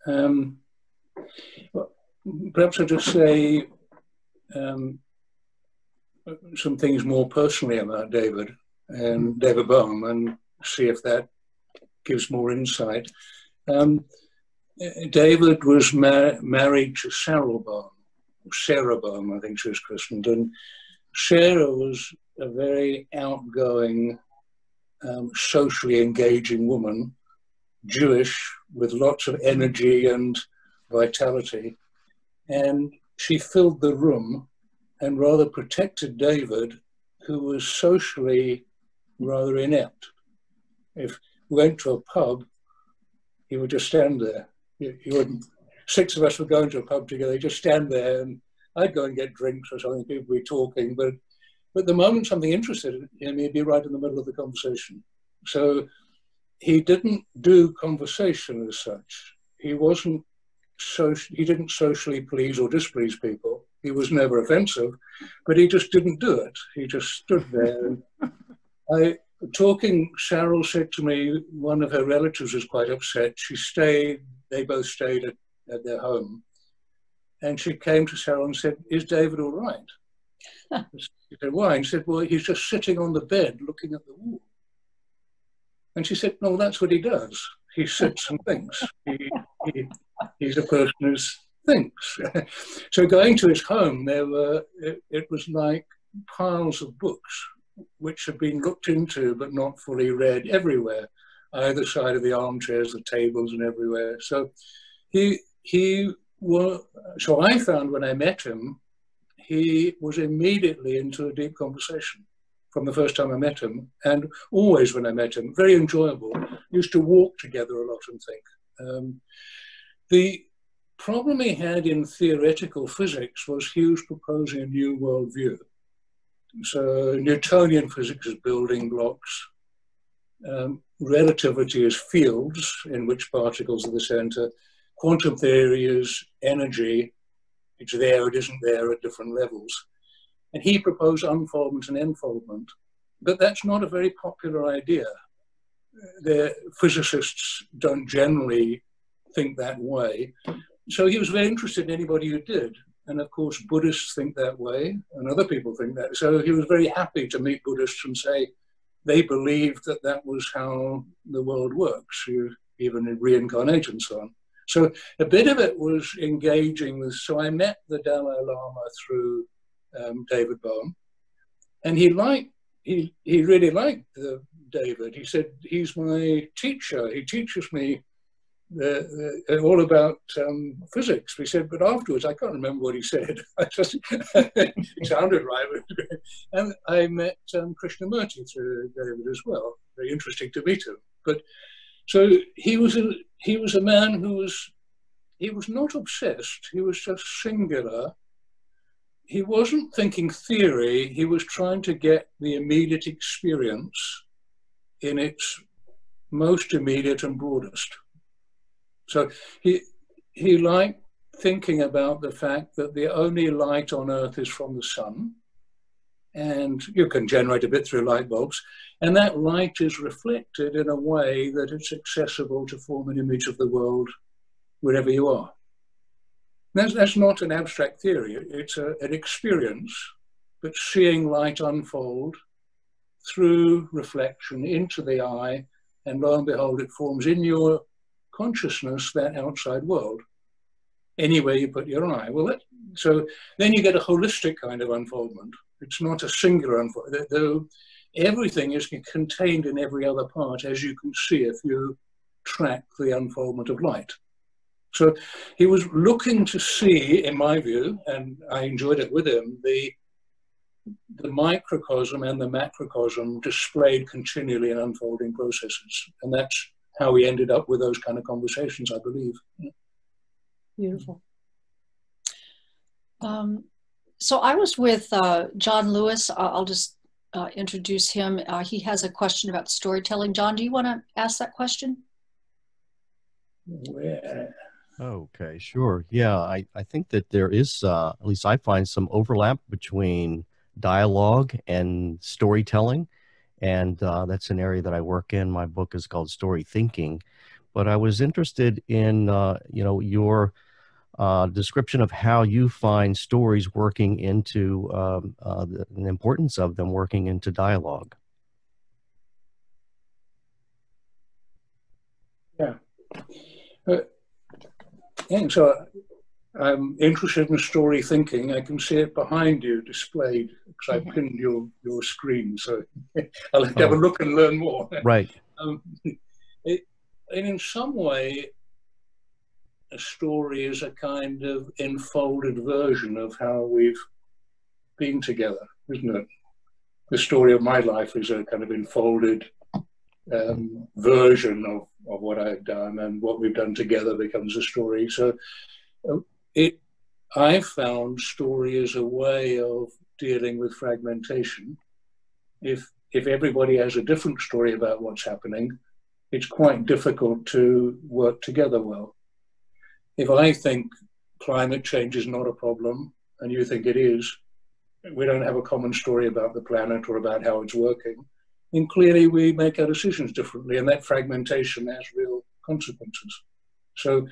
Well, perhaps I'll just say some things more personally about David and David Bohm, and see if that gives more insight. David was married to Sarah Bohm, I think she was christened, and Sarah was a very outgoing, socially engaging woman, Jewish, with lots of energy and vitality, and she filled the room and rather protected David who was socially rather inept. If we went to a pub, he would just stand there. He wouldn't. 6 of us were going to a pub together. He'd just stand there, and I'd go and get drinks or something. People would be talking, but the moment something interested him, he'd be right in the middle of the conversation. So he didn't do conversation as such. He wasn't he didn't socially please or displease people. He was never offensive, but he just didn't do it. He just stood there. And Cheryl said to me, one of her relatives was quite upset. They both stayed at their home. And she came to Cheryl and said, "Is David all right?" She said, "Why?" And she said, "Well, he's just sitting on the bed looking at the wall." And she said, "No, that's what he does. He sits and thinks. He's a person who thinks." So going to his home, it was like piles of books which had been looked into but not fully read everywhere, either side of the armchairs, the tables, and everywhere. So so I found when I met him, he was immediately into a deep conversation from the first time I met him, and always when I met him, very enjoyable. Used to walk together a lot and think. The problem he had in theoretical physics was he was proposing a new worldview. So Newtonian physics is building blocks. Relativity is fields in which particles are the center. Quantum theory is energy. It's there, it isn't there at different levels. And he proposed unfoldment and enfoldment. But that's not a very popular idea. Physicists don't generally think that way. So he was very interested in anybody who did. And of course, Buddhists think that way, and other people think that. So he was very happy to meet Buddhists and say they believed that that was how the world works, even in reincarnation and so on. So a bit of it was engaging with, so I met the Dalai Lama through David Bohm, and he really liked David. He said, "He's my teacher. He teaches me all about physics." He said, but afterwards, I can't remember what he said. It sounded right. And I met Krishnamurti through David as well. Very interesting to meet him. But so he was a man who was not obsessed. He was just singular. He wasn't thinking theory. He was trying to get the immediate experience in its most immediate and broadest. So he liked thinking about the fact that the only light on Earth is from the sun, and you can generate a bit through light bulbs, and that light is reflected in a way that it's accessible to form an image of the world wherever you are. That's not an abstract theory, it's an experience, but seeing light unfold through reflection into the eye, and lo and behold, it forms in your consciousness that outside world, anywhere you put your eye. Well, so then you get a holistic kind of unfoldment. It's not a singular unfoldment, though everything is contained in every other part, as you can see if you track the unfoldment of light. So he was looking to see, in my view, and I enjoyed it with him, the microcosm and the macrocosm displayed continually in unfolding processes. And that's how we ended up with those kind of conversations, I believe. Beautiful. So I was with John Lewis. I'll just introduce him. He has a question about storytelling. John, do you want to ask that question? Yeah. Okay, sure. Yeah, I think that there is, at least I find, some overlap between dialogue and storytelling. And that's an area that I work in. My book is called Story Thinking. But I was interested in, your description of how you find stories working into the importance of them working into dialogue. Yeah. And so I'm interested in story thinking. I can see it behind you displayed because I pinned your screen. So I'll have to have a look and learn more. Right. And in some way, a story is a kind of enfolded version of how we've been together, isn't it? the story of my life is a kind of enfolded version of what I've done, and what we've done together becomes a story. So I found story as a way of dealing with fragmentation. If everybody has a different story about what's happening, it's quite difficult to work together well. If I think climate change is not a problem and you think it is, we don't have a common story about the planet or about how it's working, and clearly we make our decisions differently, and that fragmentation has real consequences. So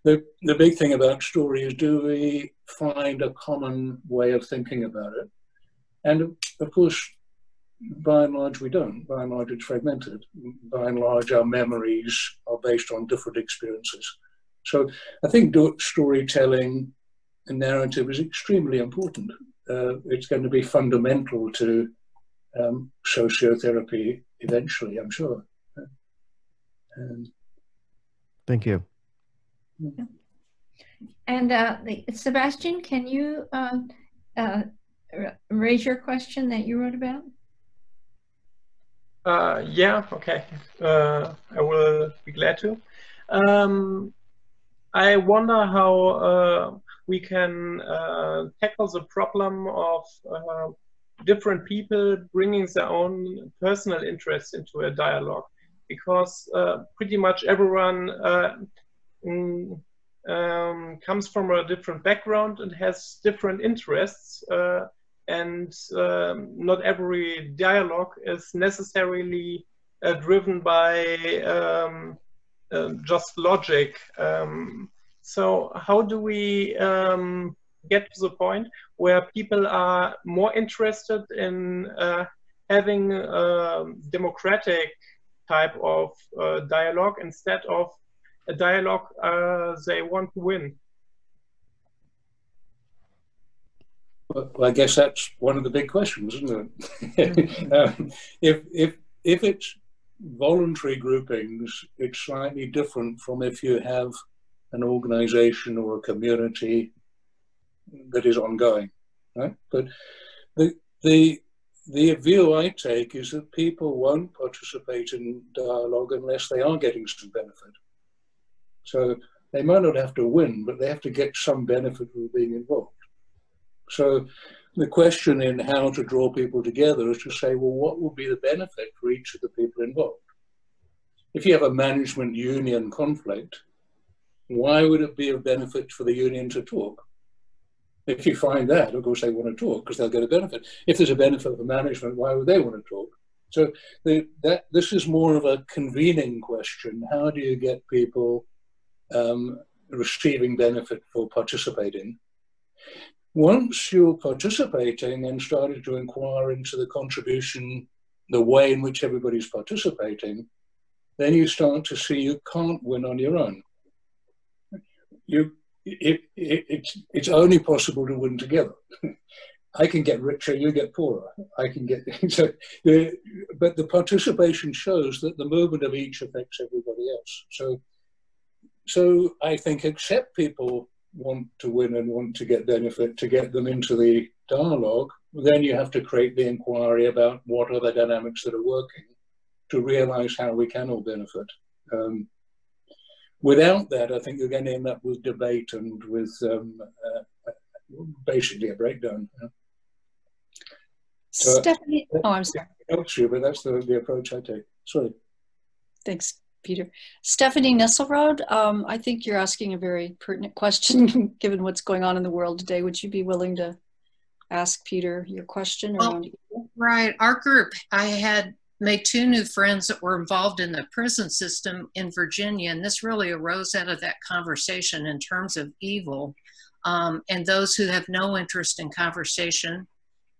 the big thing about story is, do we find a common way of thinking about it? And of course, by and large, we don't. By and large, it's fragmented. By and large, our memories are based on different experiences. So I think storytelling and narrative is extremely important. It's going to be fundamental to sociotherapy eventually, I'm sure. Thank you. And Sebastian, can you raise your question that you wrote about? Yeah, okay. I will be glad to. I wonder how we can tackle the problem of different people bringing their own personal interests into a dialogue, because pretty much everyone comes from a different background and has different interests, and not every dialogue is necessarily driven by just logic. So how do we get to the point where people are more interested in having a democratic type of dialogue instead of a dialogue they want to win? Well, I guess that's one of the big questions, isn't it? If it's voluntary groupings, it's slightly different from if you have an organization or a community that is ongoing, right? But the view I take is that people won't participate in dialogue unless they are getting some benefit. So they might not have to win, but they have to get some benefit from being involved. So the question in how to draw people together is to say, well, what will be the benefit for each of the people involved? If you have a management union conflict, why would it be of benefit for the union to talk? If you find that, of course, they want to talk because they'll get a benefit. If there's a benefit for management, why would they want to talk? So this is more of a convening question. How do you get people receiving benefit for participating? Once you're participating and started to inquire into the contribution, the way in which everybody's participating, then you start to see you can't win on your own. It's only possible to win together. I can get richer, you get poorer. I can get but the participation shows that the movement of each affects everybody else. So I think except people want to win and want to get benefit, to get them into the dialogue, then you have to create the inquiry about what are the dynamics that are working to realize how we can all benefit. Without that, I think you're going to end up with debate and with basically a breakdown. So Stephanie, oh, I'm sorry. It helps you, but that's the approach I take. Sorry. Thanks, Peter. Stephanie Nesselrode, I think you're asking a very pertinent question given what's going on in the world today. Would you be willing to ask Peter your question around Right. Our group, I had made 2 new friends that were involved in the prison system in Virginia, and this really arose out of that conversation in terms of evil, and those who have no interest in conversation.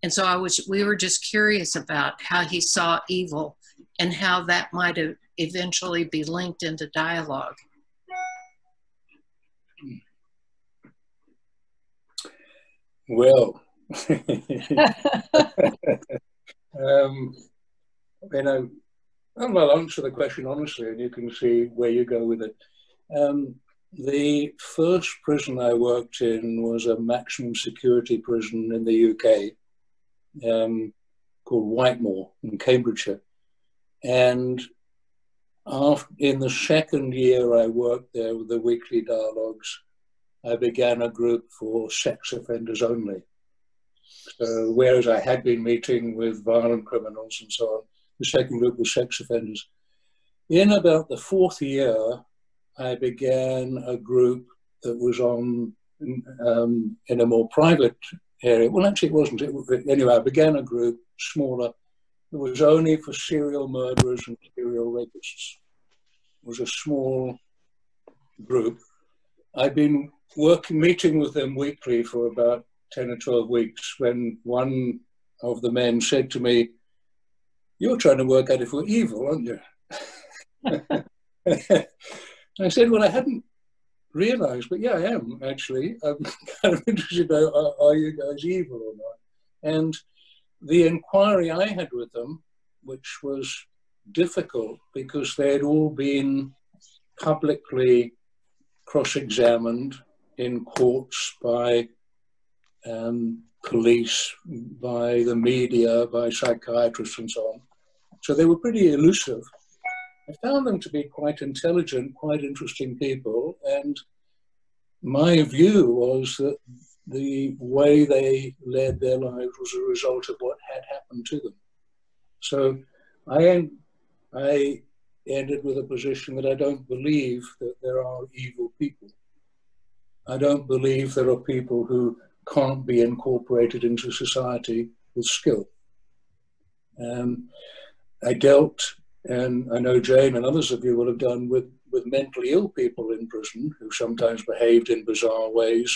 And so we were just curious about how he saw evil and how that might eventually be linked into dialogue. Well, I'll answer the question honestly, and you can see where you go with it. The first prison I worked in was a maximum security prison in the UK, called Whitemoor in Cambridgeshire. And in the second year I worked there with the weekly dialogues, I began a group for sex offenders only. So whereas I had been meeting with violent criminals and so on, the second group was sex offenders. In about the fourth year, I began a group that was on in a more private area. Well, actually, it wasn't. Anyway, I began a group, smaller, that was only for serial murderers and serial rapists. It was a small group. I'd been meeting with them weekly for about 10 or 12 weeks when one of the men said to me, "You're trying to work out if we're evil, aren't you?" I said, "Well, I hadn't realized, but yeah, I am actually. I'm kind of interested to know, are you guys evil or not?" And the inquiry I had with them, which was difficult because they had all been publicly cross-examined in courts by police, by the media, by psychiatrists and so on. So they were pretty elusive. I found them to be quite intelligent, quite interesting people, and my view was that the way they led their lives was a result of what had happened to them. So I ended with a position that I don't believe that there are evil people. I don't believe there are people who can't be incorporated into society with skill. I dealt, and I know Jane and others of you will have done, with mentally ill people in prison who sometimes behaved in bizarre ways,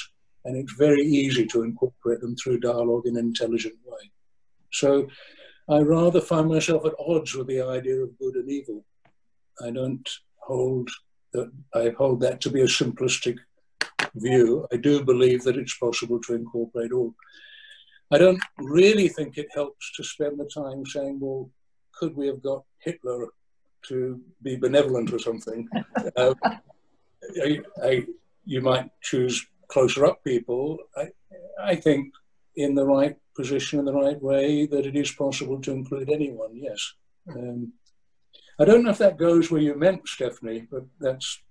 and it's very easy to incorporate them through dialogue in an intelligent way. So I rather find myself at odds with the idea of good and evil. I hold that to be a simplistic view. I do believe that it's possible to incorporate all. I don't really think it helps to spend the time saying, well, could we have got Hitler to be benevolent or something? You might choose closer up people. I think in the right position, in the right way, that it is possible to include anyone, yes. I don't know if that goes where you meant, Stephanie, but that's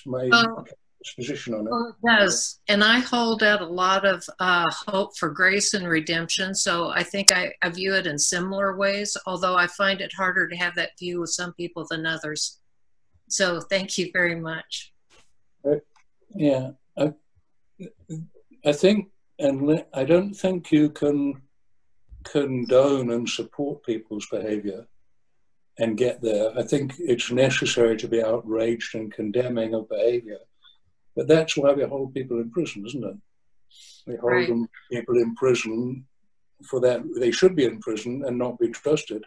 my position on it. Well, it does. And I hold out a lot of hope for grace and redemption. So I think I view it in similar ways, although I find it harder to have that view with some people than others. So thank you very much. Yeah, I think, and I don't think you can condone and support people's behavior and get there. I think it's necessary to be outraged and condemning of behavior. But that's why we hold people in prison, isn't it? We hold people in prison for that. They should be in prison and not be trusted.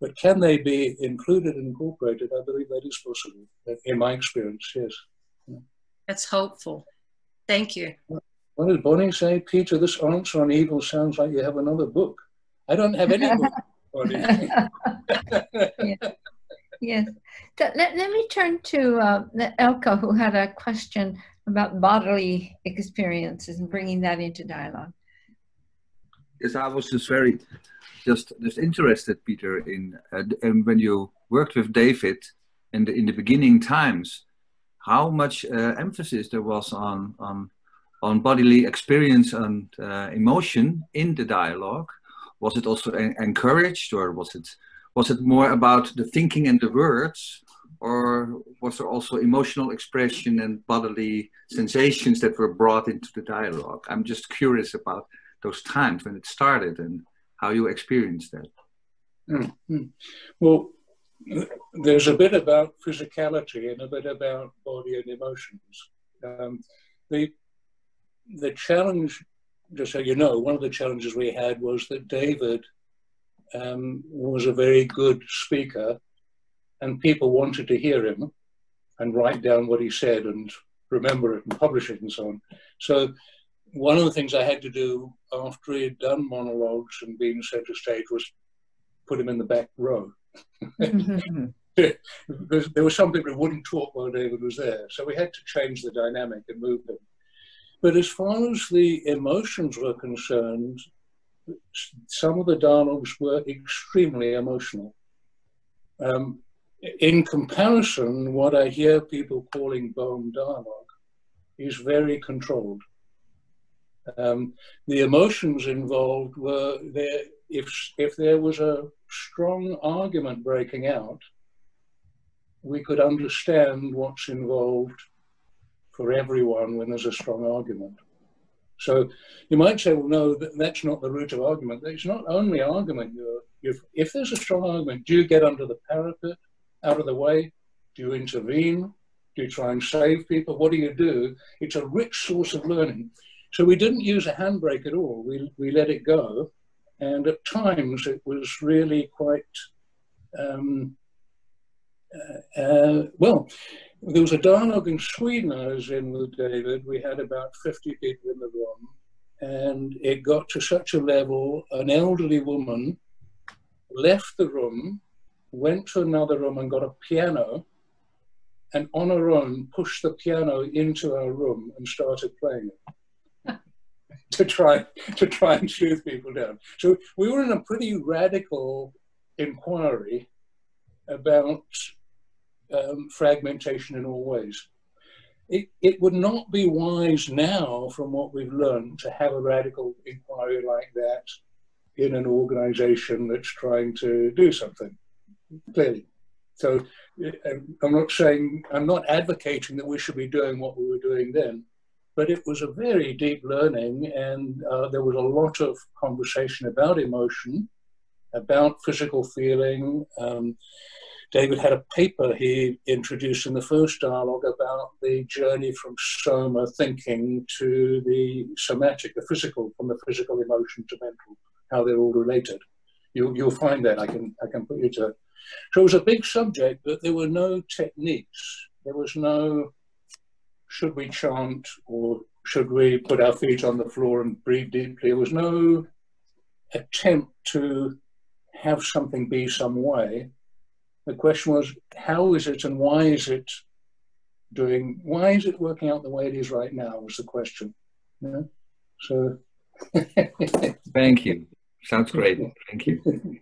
But can they be included and incorporated? I believe that is possible, in my experience, yes. That's hopeful. Thank you. What did Bonnie say? Peter, this answer on evil sounds like you have another book. I don't have any book, Bonnie. Yes. Let me turn to Elka, who had a question about bodily experiences and bringing that into dialogue. Yes, I was just interested, Peter, in when you worked with David in the beginning times, how much emphasis there was on bodily experience and emotion in the dialogue. Was it also encouraged, or was it more about the thinking and the words, or was there also emotional expression and bodily sensations that were brought into the dialogue? I'm just curious about those times when it started and how you experienced that. Mm-hmm. Well, there's a bit about physicality and a bit about body and emotions. The challenge, just so you know, one of the challenges we had was that David was a very good speaker, and people wanted to hear him and write down what he said and remember it and publish it and so on. So one of the things I had to do after he had done monologues and been center stage was put him in the back row. Because there were some people who wouldn't talk while David was there. So we had to change the dynamic and move him. But as far as the emotions were concerned, some of the dialogues were extremely emotional. In comparison, what I hear people calling Bohm dialogue is very controlled. The emotions involved were there. If there was a strong argument breaking out, we could understand what's involved for everyone when there's a strong argument. So you might say, well, no, that's not the root of argument. It's not only argument. If there's a strong argument, do you get under the parapet, out of the way? Do you intervene? Do you try and save people? What do you do? It's a rich source of learning. So we didn't use a handbrake at all. We let it go. And at times it was really quite, well, there was a dialogue in Sweden I was in with David. We had about 50 people in the room, and it got to such a level, an elderly woman left the room, went to another room and got a piano, and on her own pushed the piano into our room and started playing it to try and soothe people down. So we were in a pretty radical inquiry about fragmentation in all ways. It would not be wise now, from what we've learned, to have a radical inquiry like that in an organization that's trying to do something, clearly. So I'm not advocating that we should be doing what we were doing then, but it was a very deep learning, and there was a lot of conversation about emotion, about physical feeling. David had a paper he introduced in the first dialogue about the journey from soma thinking to the somatic, the physical, from the physical emotion to mental, how they're all related. You'll find that. I can put you to. So it was a big subject, but there were no techniques. There was no, should we chant or should we put our feet on the floor and breathe deeply? There was no attempt to have something be some way. The question was, how is it and why is it working out the way it is right now was the question. Yeah? So. Thank you. Sounds great. Thank you.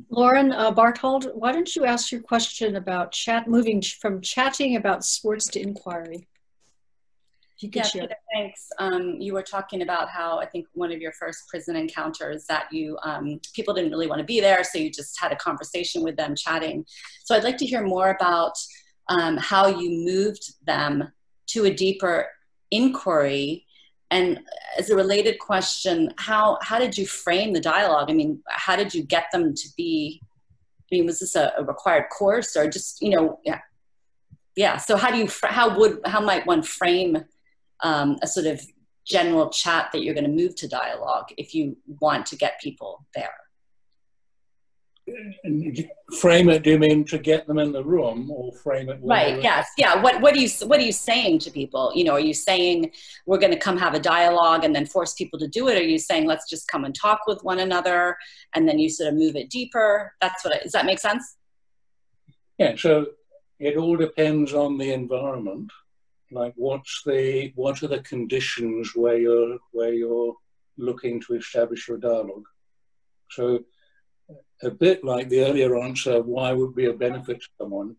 Lauren Barthold, why don't you ask your question about moving from chatting about sports to inquiry? Yeah, Peter, thanks. You were talking about how I think one of your first prison encounters that you people didn't really want to be there, so you just had a conversation with them, chatting. So I'd like to hear more about how you moved them to a deeper inquiry. And as a related question, how did you frame the dialogue? I mean, how did you get them to be? I mean, was this a required course, or just, you know, yeah. So how might one frame a sort of general chat that you're going to move to dialogue if you want to get people there? Frame it, do you mean to get them in the room, or frame it? Right, yes, yeah. What are you saying to people? You know, are you saying we're going to come have a dialogue and then force people to do it? Or are you saying let's just come and talk with one another and then you sort of move it deeper? Does that make sense? Yeah, so it all depends on the environment. Like what are the conditions where you're looking to establish your dialogue? So a bit like the earlier answer, why would be a benefit to someone?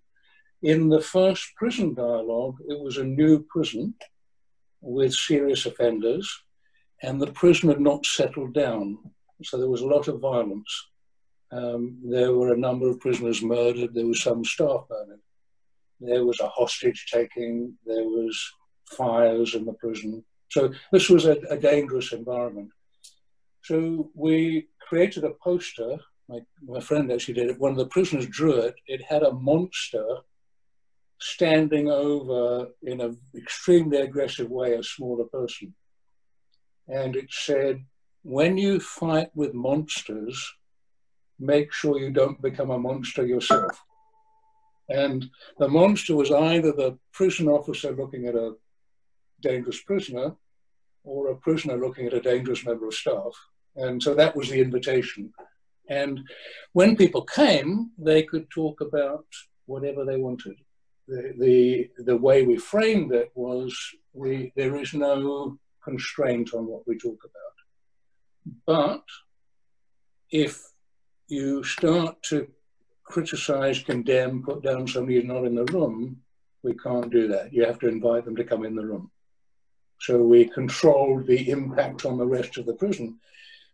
In the first prison dialogue, it was a new prison with serious offenders, and the prison had not settled down. So there was a lot of violence. There were a number of prisoners murdered. There was some staff murdered. There was a hostage taking. There was fires in the prison. So this was a dangerous environment. So we created a poster. My friend actually did it. One of the prisoners drew it. It had a monster standing over, in an extremely aggressive way, a smaller person. And it said, when you fight with monsters, make sure you don't become a monster yourself. And the monster was either the prison officer looking at a dangerous prisoner, or a prisoner looking at a dangerous member of staff. And so that was the invitation. And when people came, they could talk about whatever they wanted. The way we framed it was, there is no constraint on what we talk But if you start to criticize, condemn, put down somebody who's not in the room, we can't do that. You have to invite them to come in the room. So we controlled the impact on the rest of the prison.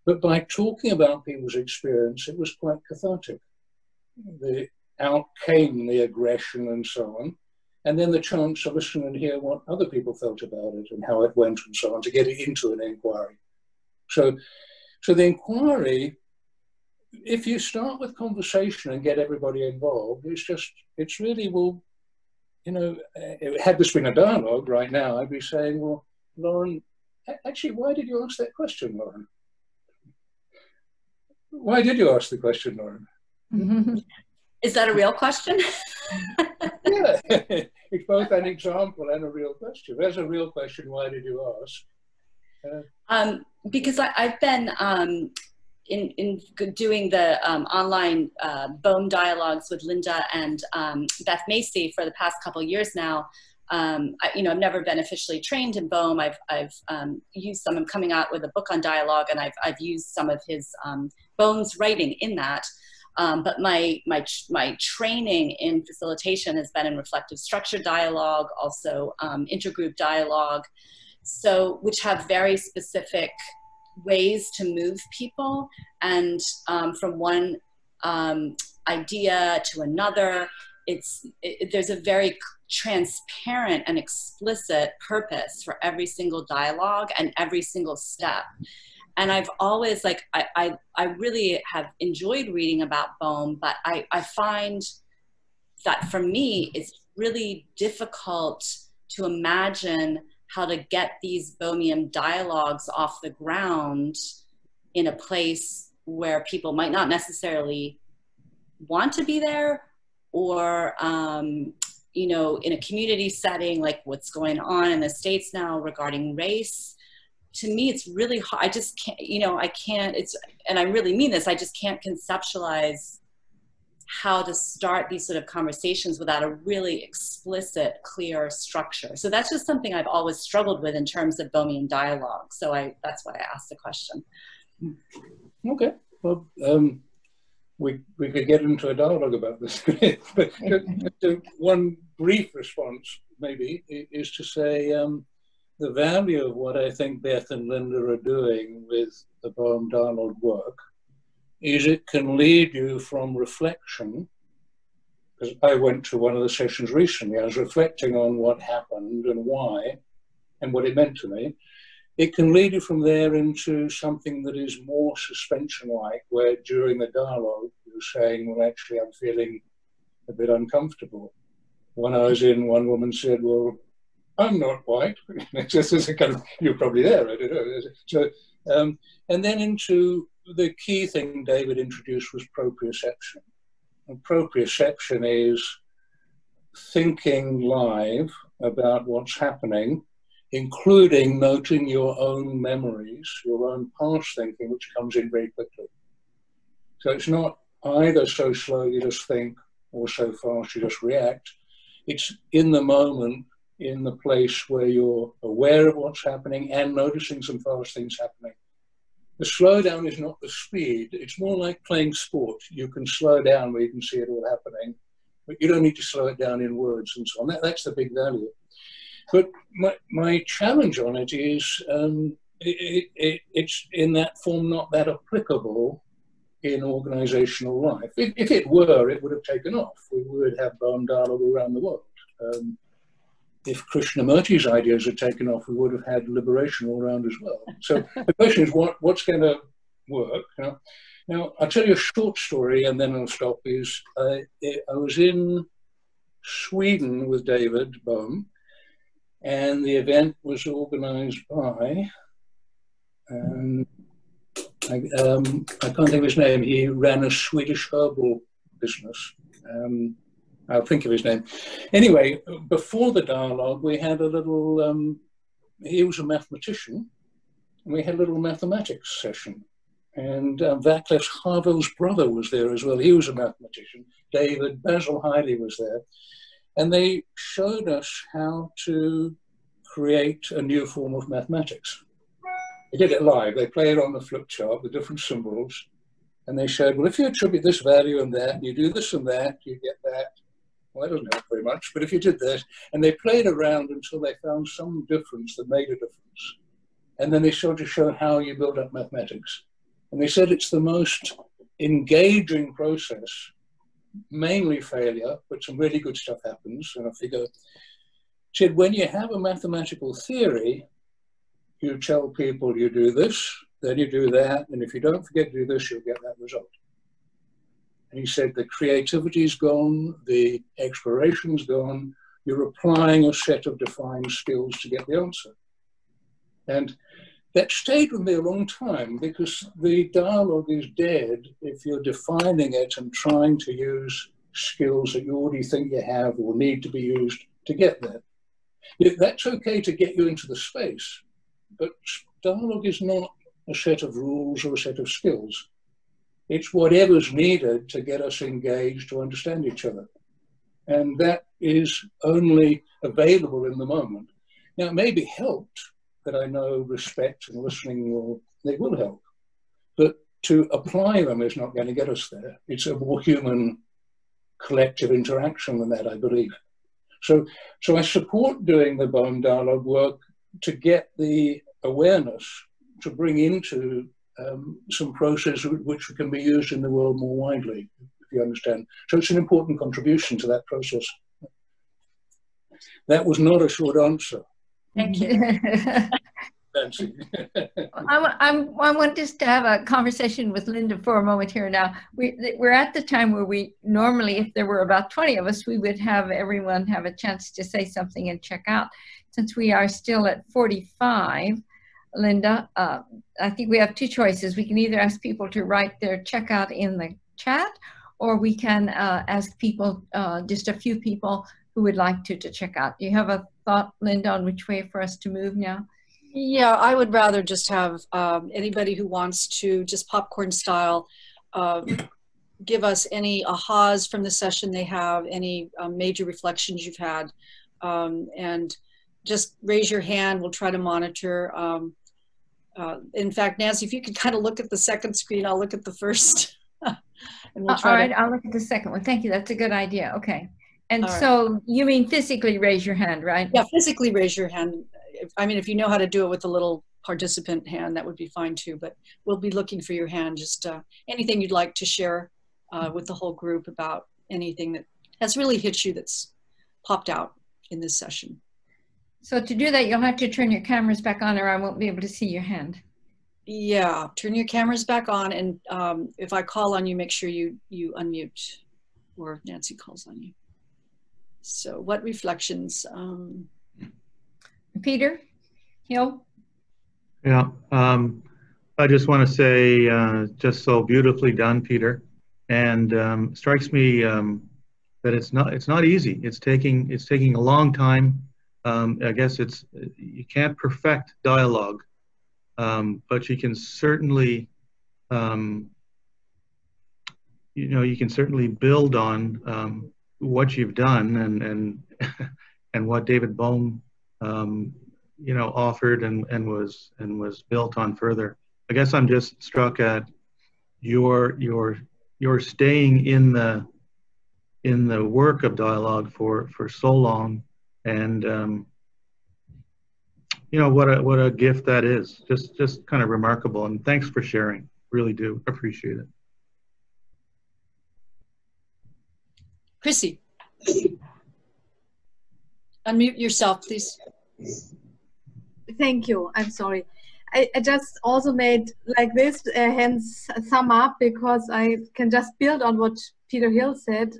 But by talking about people's experience, it was quite cathartic. Out came the aggression and so on, and then the chance to listen and hear what other people felt about it and how it went and so on, to get it into an inquiry. So the inquiry, if you start with conversation and get everybody involved, it's really, well, you know, had this been a dialogue right now, I'd be saying, well, Lauren, actually, why did you ask that question, Lauren? Why did you ask the question, Lauren? Mm-hmm. Is that a real question? Yeah, it's both an example and a real question. There's a real question, why did you ask? Because I've been in doing the online BOEM dialogues with Linda and Beth Macy for the past couple of years now. I've never been officially trained in BOEM. I've used some. I'm coming out with a book on dialogue, and I've used some of his Bones writing in that. But my training in facilitation has been in reflective structured dialogue, also intergroup dialogue, so which have very specific ways to move people, and from one idea to another. There's a very transparent and explicit purpose for every single dialogue and every single step. And I've always, I really have enjoyed reading about BOEM, but I find that for me, it's really difficult to imagine how to get these Bohemian dialogues off the ground in a place where people might not necessarily want to be there, or in a community setting like what's going on in the States now regarding race. To me, it's really hard. I just can't, I can't, and I really mean this, I just can't conceptualize how to start these sort of conversations without a really explicit, clear structure. So that's just something I've always struggled with in terms of Bohemian dialogue. So that's why I asked the question. Okay, well, we could get into a dialogue about this. But one brief response, maybe, is to say the value of what I think Beth and Linda are doing with the BOEM dialogue work is it can lead you from reflection, because I went to one of the sessions recently, I was reflecting on what happened and why and what it meant to me. It can lead you from there into something that is more suspension-like, where during the dialogue you're saying, well, actually, I'm feeling a bit uncomfortable. When I was in, one woman said, well, I'm not white. It's just as a kind of, you're probably there, I don't know. So, and then into the key thing David introduced was proprioception. And proprioception is thinking live about what's happening, including noting your own memories, your own past thinking, which comes in very quickly. So it's not either so slow you just think or so fast you just react. It's in the moment, in the place where you're aware of what's happening and noticing some fast things happening. The slowdown is not the speed. It's more like playing sport. You can slow down where you can see it all happening, but you don't need to slow it down in words and so on. That's the big value. But my challenge on it is it's in that form not that applicable in organizational life. If it were, it would have taken off. We would have BOEM dialogue around the world. If Krishnamurti's ideas had taken off, we would have had liberation all around as well. So the question is, what's going to work? Now, I'll tell you a short story and then I'll stop. I was in Sweden with David BOEM, and the event was organized by, I can't think of his name. He ran a Swedish herbal business. I'll think of his name. Anyway, before the dialogue, we had a little, he was a mathematician, and we had a little mathematics session. And Václav Havel's brother was there as well. He was a mathematician. David, Basil Hiley was there. And they showed us how to create a new form of mathematics. They did it live. They played on the flip chart with different symbols. And they showed, well, if you attribute this value and that, and you do this and that, you get that. Well, that doesn't help very much, but if you did this, and they played around until they found some difference that made a difference. And then they started to show how you build up mathematics. And they said it's the most engaging process, mainly failure, but some really good stuff happens. And off you go. Said when you have a mathematical theory, you tell people you do this, then you do that, and if you don't forget to do this, you'll get that result. And he said the creativity's gone, the exploration's gone, you're applying a set of defined skills to get the answer. And that stayed with me a long time because the dialogue is dead if you're defining it and trying to use skills that you already think you have or need to be used to get there. That's okay to get you into the space, but dialogue is not a set of rules or a set of skills. It's whatever's needed to get us engaged to understand each other. And that is only available in the moment. Now, it may be helped that I know respect and listening they will help. But to apply them is not going to get us there. It's a more human collective interaction than that, I believe. So I support doing the bone dialogue work to get the awareness to bring into some process which can be used in the world more widely, if you understand. So it's an important contribution to that process. That was not a short answer. Thank you. Nancy. I want just to have a conversation with Linda for a moment here now. We're at the time where we normally, if there were about 20 of us, we would have everyone have a chance to say something and check out. Since we are still at 45, Linda, I think we have two choices. We can either ask people to write their checkout in the chat, or we can ask people, just a few people who would like to check out. Do you have a thought, Linda, on which way for us to move now? Yeah, I would rather just have anybody who wants to, just popcorn style, give us any ahas from the session they have, any major reflections you've had, and just raise your hand. We'll try to monitor. In fact, Nancy, if you could kind of look at the second screen, I'll look at the first. And we'll try all right, I'll look at the second one. Thank you. That's a good idea. Okay. And so you mean physically raise your hand, right? Yeah, physically raise your hand. I mean, if you know how to do it with a little participant hand, that would be fine too. But we'll be looking for your hand. Just anything you'd like to share with the whole group about anything that has really hit you that's popped out in this session. So to do that, you'll have to turn your cameras back on or I won't be able to see your hand. Yeah, turn your cameras back on. And if I call on you, make sure you unmute, or if Nancy calls on you. So what reflections? Peter Hill? Yeah, I just want to say just so beautifully done, Peter. And strikes me that it's not easy. It's taking a long time. I guess you can't perfect dialogue, but you can certainly you can certainly build on what you've done and what David Bohm offered and was built on further. I guess I'm just struck at your staying in the work of dialogue for so long, and what a gift that is. Just kind of remarkable, and thanks for sharing. Really do appreciate it. Chrissy, unmute yourself, please. Thank you. I'm sorry. I just also made like this, hence sum up, because I can just build on what Peter Hill said.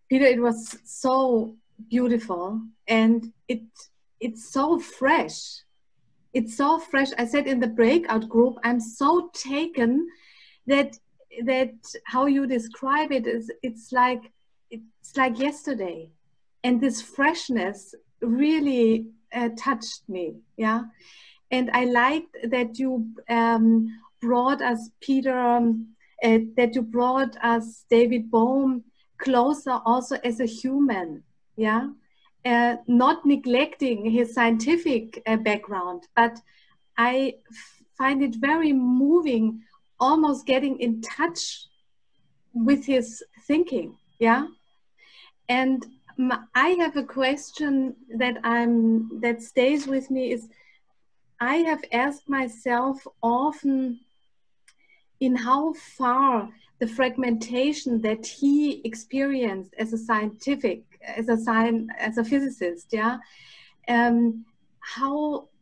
Peter, it was so beautiful, and it's so fresh. It's so fresh. I said in the breakout group, I'm so taken that how you describe it is it's like yesterday, and this freshness really touched me. Yeah. And I liked that you brought us, Peter, that you brought us David Bohm closer also as a human, yeah? Not neglecting his scientific background, but I find it very moving, almost getting in touch with his thinking. Yeah. And I have a question that stays with me is, I have asked myself often in how far the fragmentation that he experienced as a physicist, yeah,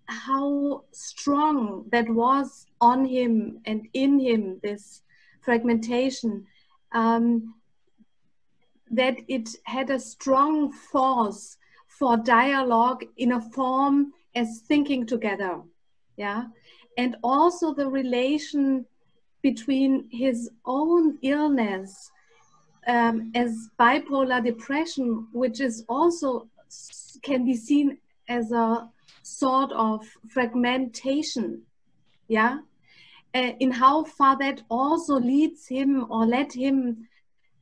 how strong that was on him and in him, this fragmentation, that it had a strong force for dialogue in a form as thinking together, yeah, and also the relation between his own illness as bipolar depression, which is also can be seen as a sort of fragmentation, yeah, in how far that also leads him or led him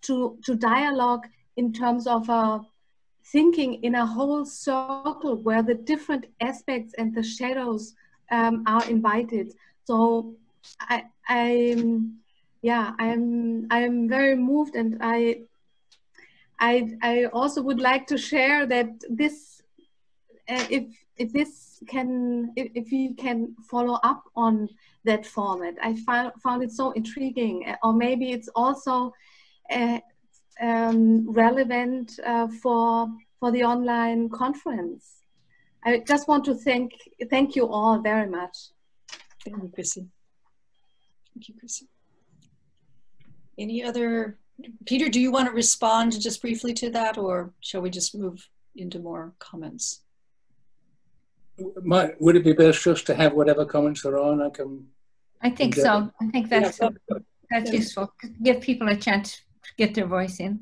to dialogue in terms of thinking in a whole circle where the different aspects and the shadows are invited. So I'm very moved, and I also would like to share that this, if we can follow up on that format. I found it so intriguing, or maybe it's also relevant for the online conference. I just want to thank you all very much. Thank you, Chrissy. Thank you, Chrissy. Any other, Peter, do you want to respond just briefly to that, or shall we just move into more comments? Would it be best just to have whatever comments there are, and I think so. I think that's useful. Give people a chance to get their voice in.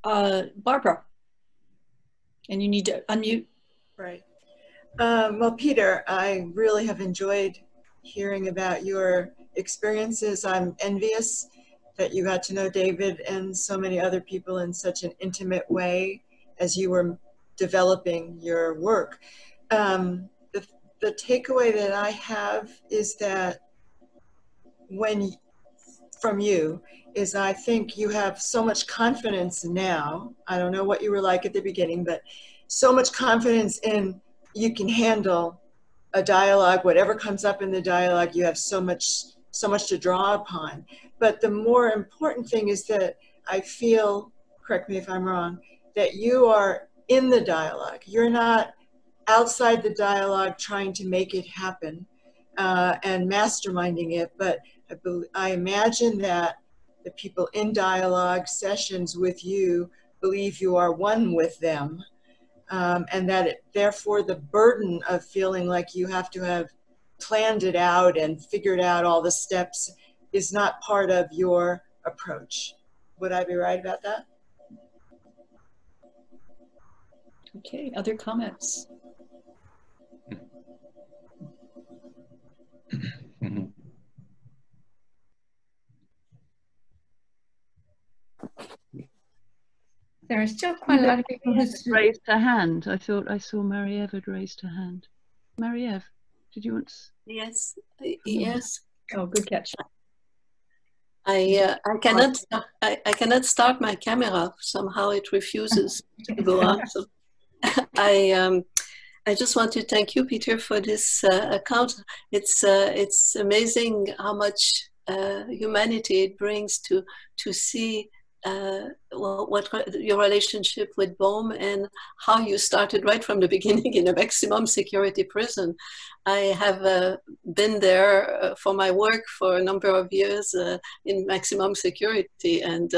Barbara, and you need to unmute. Right. Well, Peter, I really have enjoyed hearing about your experiences. I'm envious that you got to know David and so many other people in such an intimate way as you were developing your work. The takeaway that I have is that from you is, I think you have so much confidence now. I don't know what you were like at the beginning, but so much confidence in you can handle a dialogue, whatever comes up in the dialogue, you have so much to draw upon. But the more important thing is that I feel, correct me if I'm wrong, that you are in the dialogue. You're not outside the dialogue trying to make it happen and masterminding it, but I imagine that the people in dialogue sessions with you believe you are one with them, and that therefore the burden of feeling like you have to have planned it out and figured out all the steps is not part of your approach. Would I be right about that? Okay, other comments? There are still quite a lot of people who raised her hand. I thought I saw Mary-Eve had raised her hand. Mary-Eve, did you want to? Yes, yes. Oh, good catch. I cannot start my camera. Somehow it refuses to go on. So I just want to thank you, Peter, for this account. It's amazing how much humanity it brings to see what your relationship with Bohm and how you started right from the beginning in a maximum security prison. I have been there for my work for a number of years in maximum security, and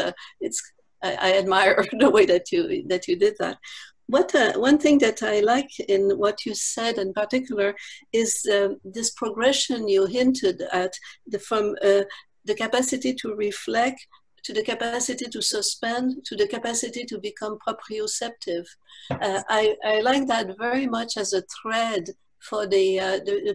I admire the way that you did that. One thing that I like in what you said in particular is this progression you hinted at, from the capacity to reflect, to the capacity to suspend, to the capacity to become proprioceptive. I like that very much as a thread for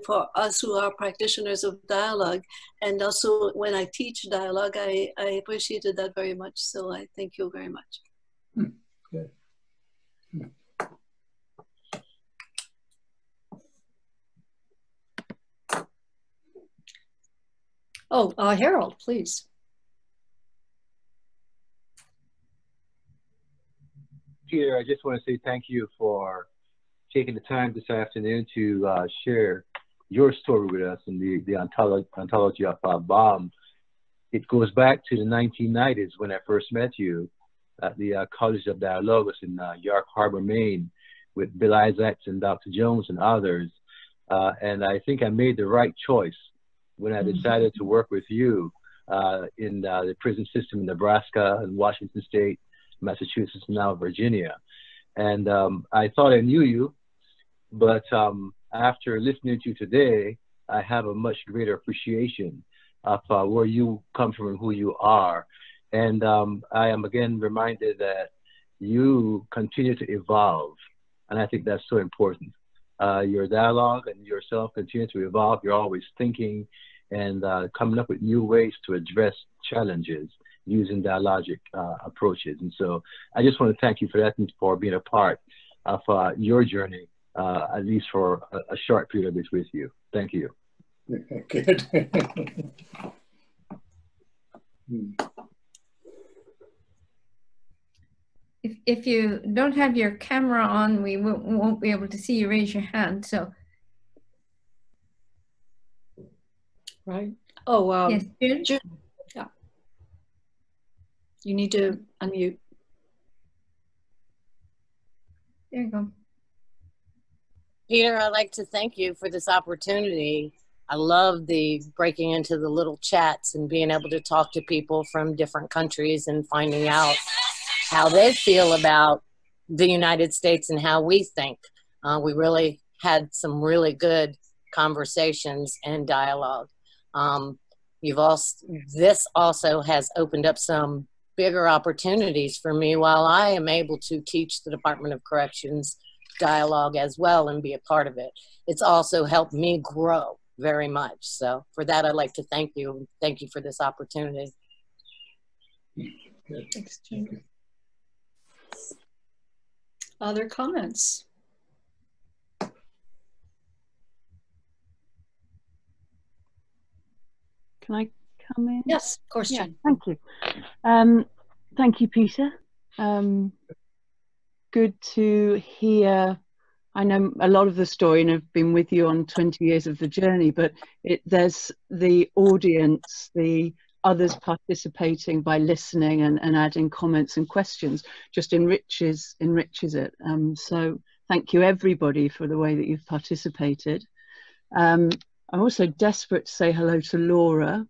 for us who are practitioners of dialogue, and also when I teach dialogue, I appreciated that very much. So I thank you very much. Good. Oh, Harold, please. Peter, I just want to say thank you for taking the time this afternoon to share your story with us in the ontology of Bomb. It goes back to the 1990s when I first met you at the College of Dialogue in York Harbor, Maine, with Bill Isaacs and Dr. Jones and others. And I think I made the right choice when I decided to work with you in the prison system in Nebraska and Washington State, Massachusetts, and now Virginia. And I thought I knew you, but after listening to you today, I have a much greater appreciation of where you come from and who you are. And I am again reminded that you continue to evolve. And I think that's so important. Your dialogue and yourself continue to evolve. You're always thinking and coming up with new ways to address challenges using dialogic approaches. And so I just want to thank you for that and for being a part of your journey, at least for a short period of it with you. Thank you. Good. If you don't have your camera on, we won't be able to see you raise your hand. So, right. Oh, yes, June? June. Yeah. You need to unmute. There you go. Peter, I'd like to thank you for this opportunity. I love the breaking into the little chats and being able to talk to people from different countries and finding out how they feel about the United States and how we think. We really had some really good conversations and dialogue. This also has opened up some bigger opportunities for me while I am able to teach the Department of Corrections dialogue as well and be a part of it. It's also helped me grow very much. So for that, I'd like to thank you. Thank you for this opportunity. Thanks, June. Other comments? Can I come in? Yes, of course, yeah, Jane. thank you. Thank you, Peter. Good to hear. I know a lot of the story and have been with you on 20 years of the journey, but there's the audience, the others participating by listening and adding comments and questions just enriches it. So thank you everybody for the way that you've participated. I'm also desperate to say hello to Laura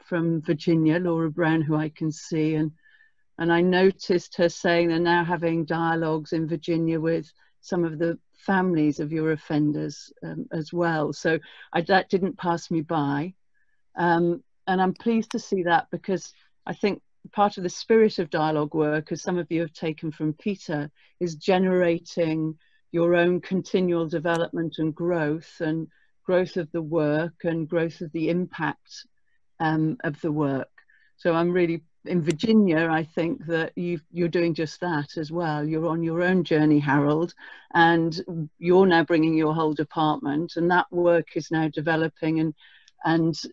from Virginia, Laura Brown, who I can see, and I noticed her saying they're now having dialogues in Virginia with some of the families of your offenders as well. So that didn't pass me by. And I'm pleased to see that, because I think part of the spirit of dialogue work, as some of you have taken from Peter, is generating your own continual development and growth of the work and growth of the impact of the work. So I'm really, in Virginia, I think that you're doing just that as well. You're on your own journey, Harold, and you're now bringing your whole department, and that work is now developing and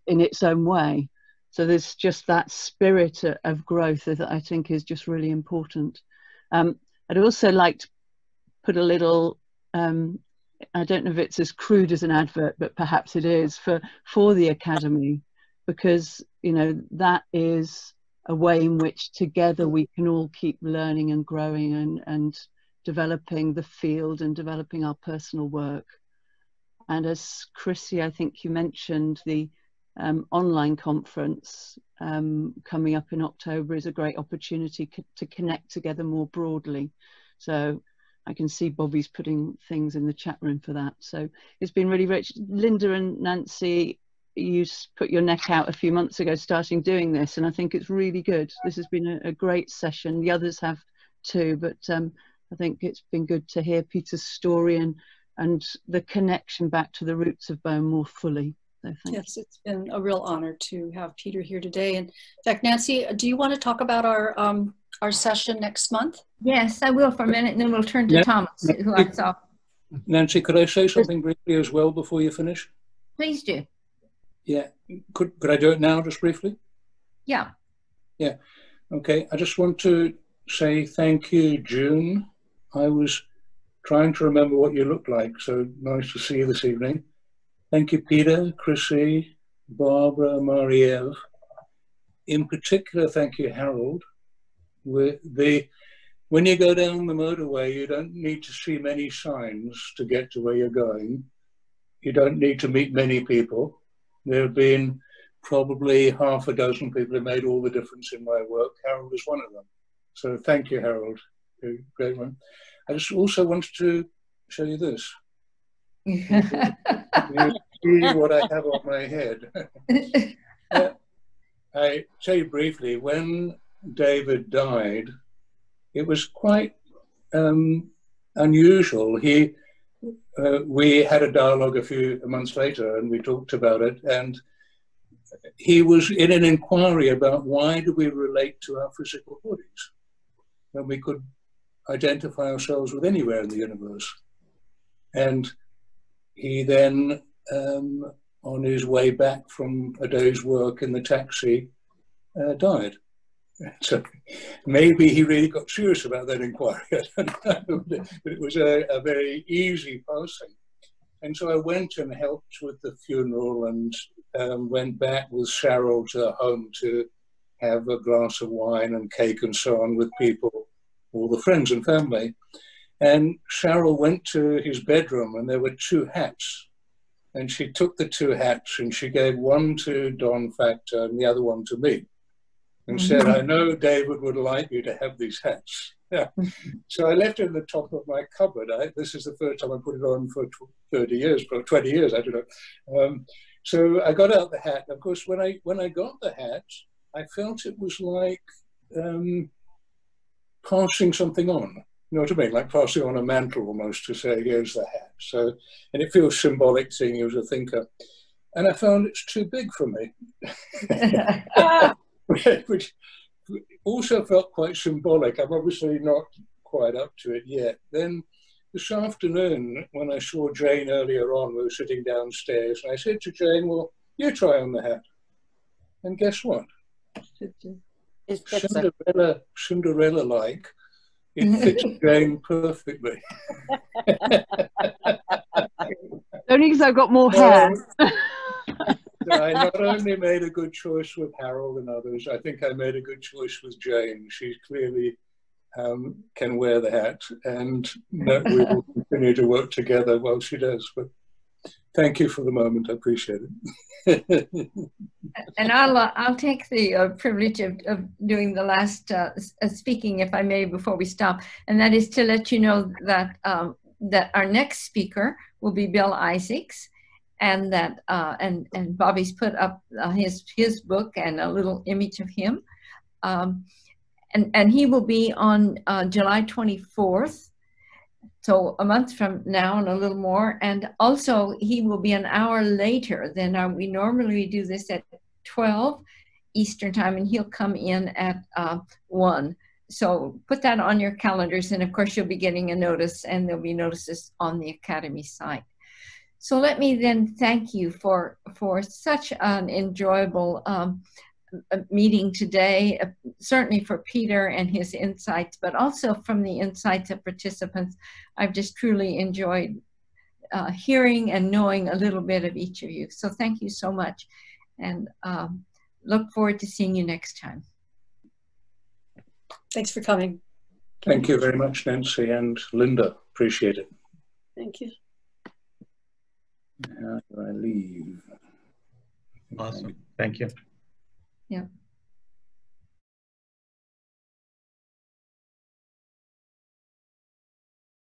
in its own way. So there's just that spirit of growth that I think is just really important. I'd also like to put a little, I don't know if it's as crude as an advert, but perhaps it is, for the Academy, because, you know, that is a way in which together we can all keep learning and growing and developing the field and developing our personal work. And as Chrissy, I think you mentioned, the online conference coming up in October is a great opportunity to connect together more broadly. So I can see Bobby's putting things in the chat room for that. So it's been really rich. Linda and Nancy, you put your neck out a few months ago starting doing this, and I think it's really good. This has been a great session. The others have too, but I think it's been good to hear Peter's story and the connection back to the roots of Bone more fully. So yes, it's been a real honor to have Peter here today. And in fact, Nancy, do you want to talk about our session next month? Yes, I will for a minute, and then we'll turn to Thomas, who I saw. Nancy, could I say something briefly as well before you finish? Please do. Yeah, could I do it now, just briefly? Yeah. Yeah, okay. I just want to say thank you, June. I was trying to remember what you look like, so nice to see you this evening. Thank you, Peter, Chrissy, Barbara, Marie-Eve. In particular, thank you, Harold. When you go down the motorway, you don't need to see many signs to get to where you're going. You don't need to meet many people. There have been probably half a dozen people who made all the difference in my work. Harold is one of them. So thank you, Harold. You're a great one. I just also wanted to show you this. You see what I have on my head. I tell you briefly, when David died, it was quite unusual. We had a dialogue a few months later and we talked about it, and he was in an inquiry about why do we relate to our physical bodies when we could identify ourselves with anywhere in the universe. And he then, on his way back from a day's work in the taxi, died. So maybe he really got serious about that inquiry. I don't know, but it was a very easy passing. And so I went and helped with the funeral and went back with Cheryl to home to have a glass of wine and cake and so on with people, all the friends and family. And Cheryl went to his bedroom and there were 2 hats. And she took the 2 hats and she gave one to Don Factor and the other one to me. And said, I know David would like you to have these hats. Yeah. So I left it in the top of my cupboard. This is the first time I put it on for 30 years, or 20 years, I don't know. So I got out the hat. Of course, when I got the hat, I felt it was like passing something on. You know what I mean? Like passing on a mantle almost to say, here's the hat. So, and it feels symbolic seeing you as a thinker. And I found it's too big for me. Which also felt quite symbolic. I'm obviously not quite up to it yet. Then this afternoon, when I saw Jane earlier on, we were sitting downstairs, and I said to Jane, well, you try on the hat. And guess what? Cinderella-like, it fits Jane perfectly. Only because I've got more hair. So I not only made a good choice with Harold and others, I think I made a good choice with Jane. She clearly can wear the hat, and we will continue to work together while she does. But thank you for the moment. I appreciate it. And I'll take the privilege of doing the last speaking, if I may, before we stop. And that is to let you know that that our next speaker will be Bill Isaacs. And that and Bobby's put up his book and a little image of him, and he will be on July 24th, so a month from now and a little more. And also he will be an hour later than we normally do this at 12 Eastern time, and he'll come in at 1. So put that on your calendars, and of course you'll be getting a notice, and there'll be notices on the Academy site. So let me then thank you for such an enjoyable meeting today, certainly for Peter and his insights, but also from the insights of participants. I've just truly enjoyed hearing and knowing a little bit of each of you. So thank you so much, and look forward to seeing you next time. Thanks for coming. Thank you very much, Nancy and Linda. Appreciate it. Thank you. How do I leave? Awesome. Thank you. Yeah.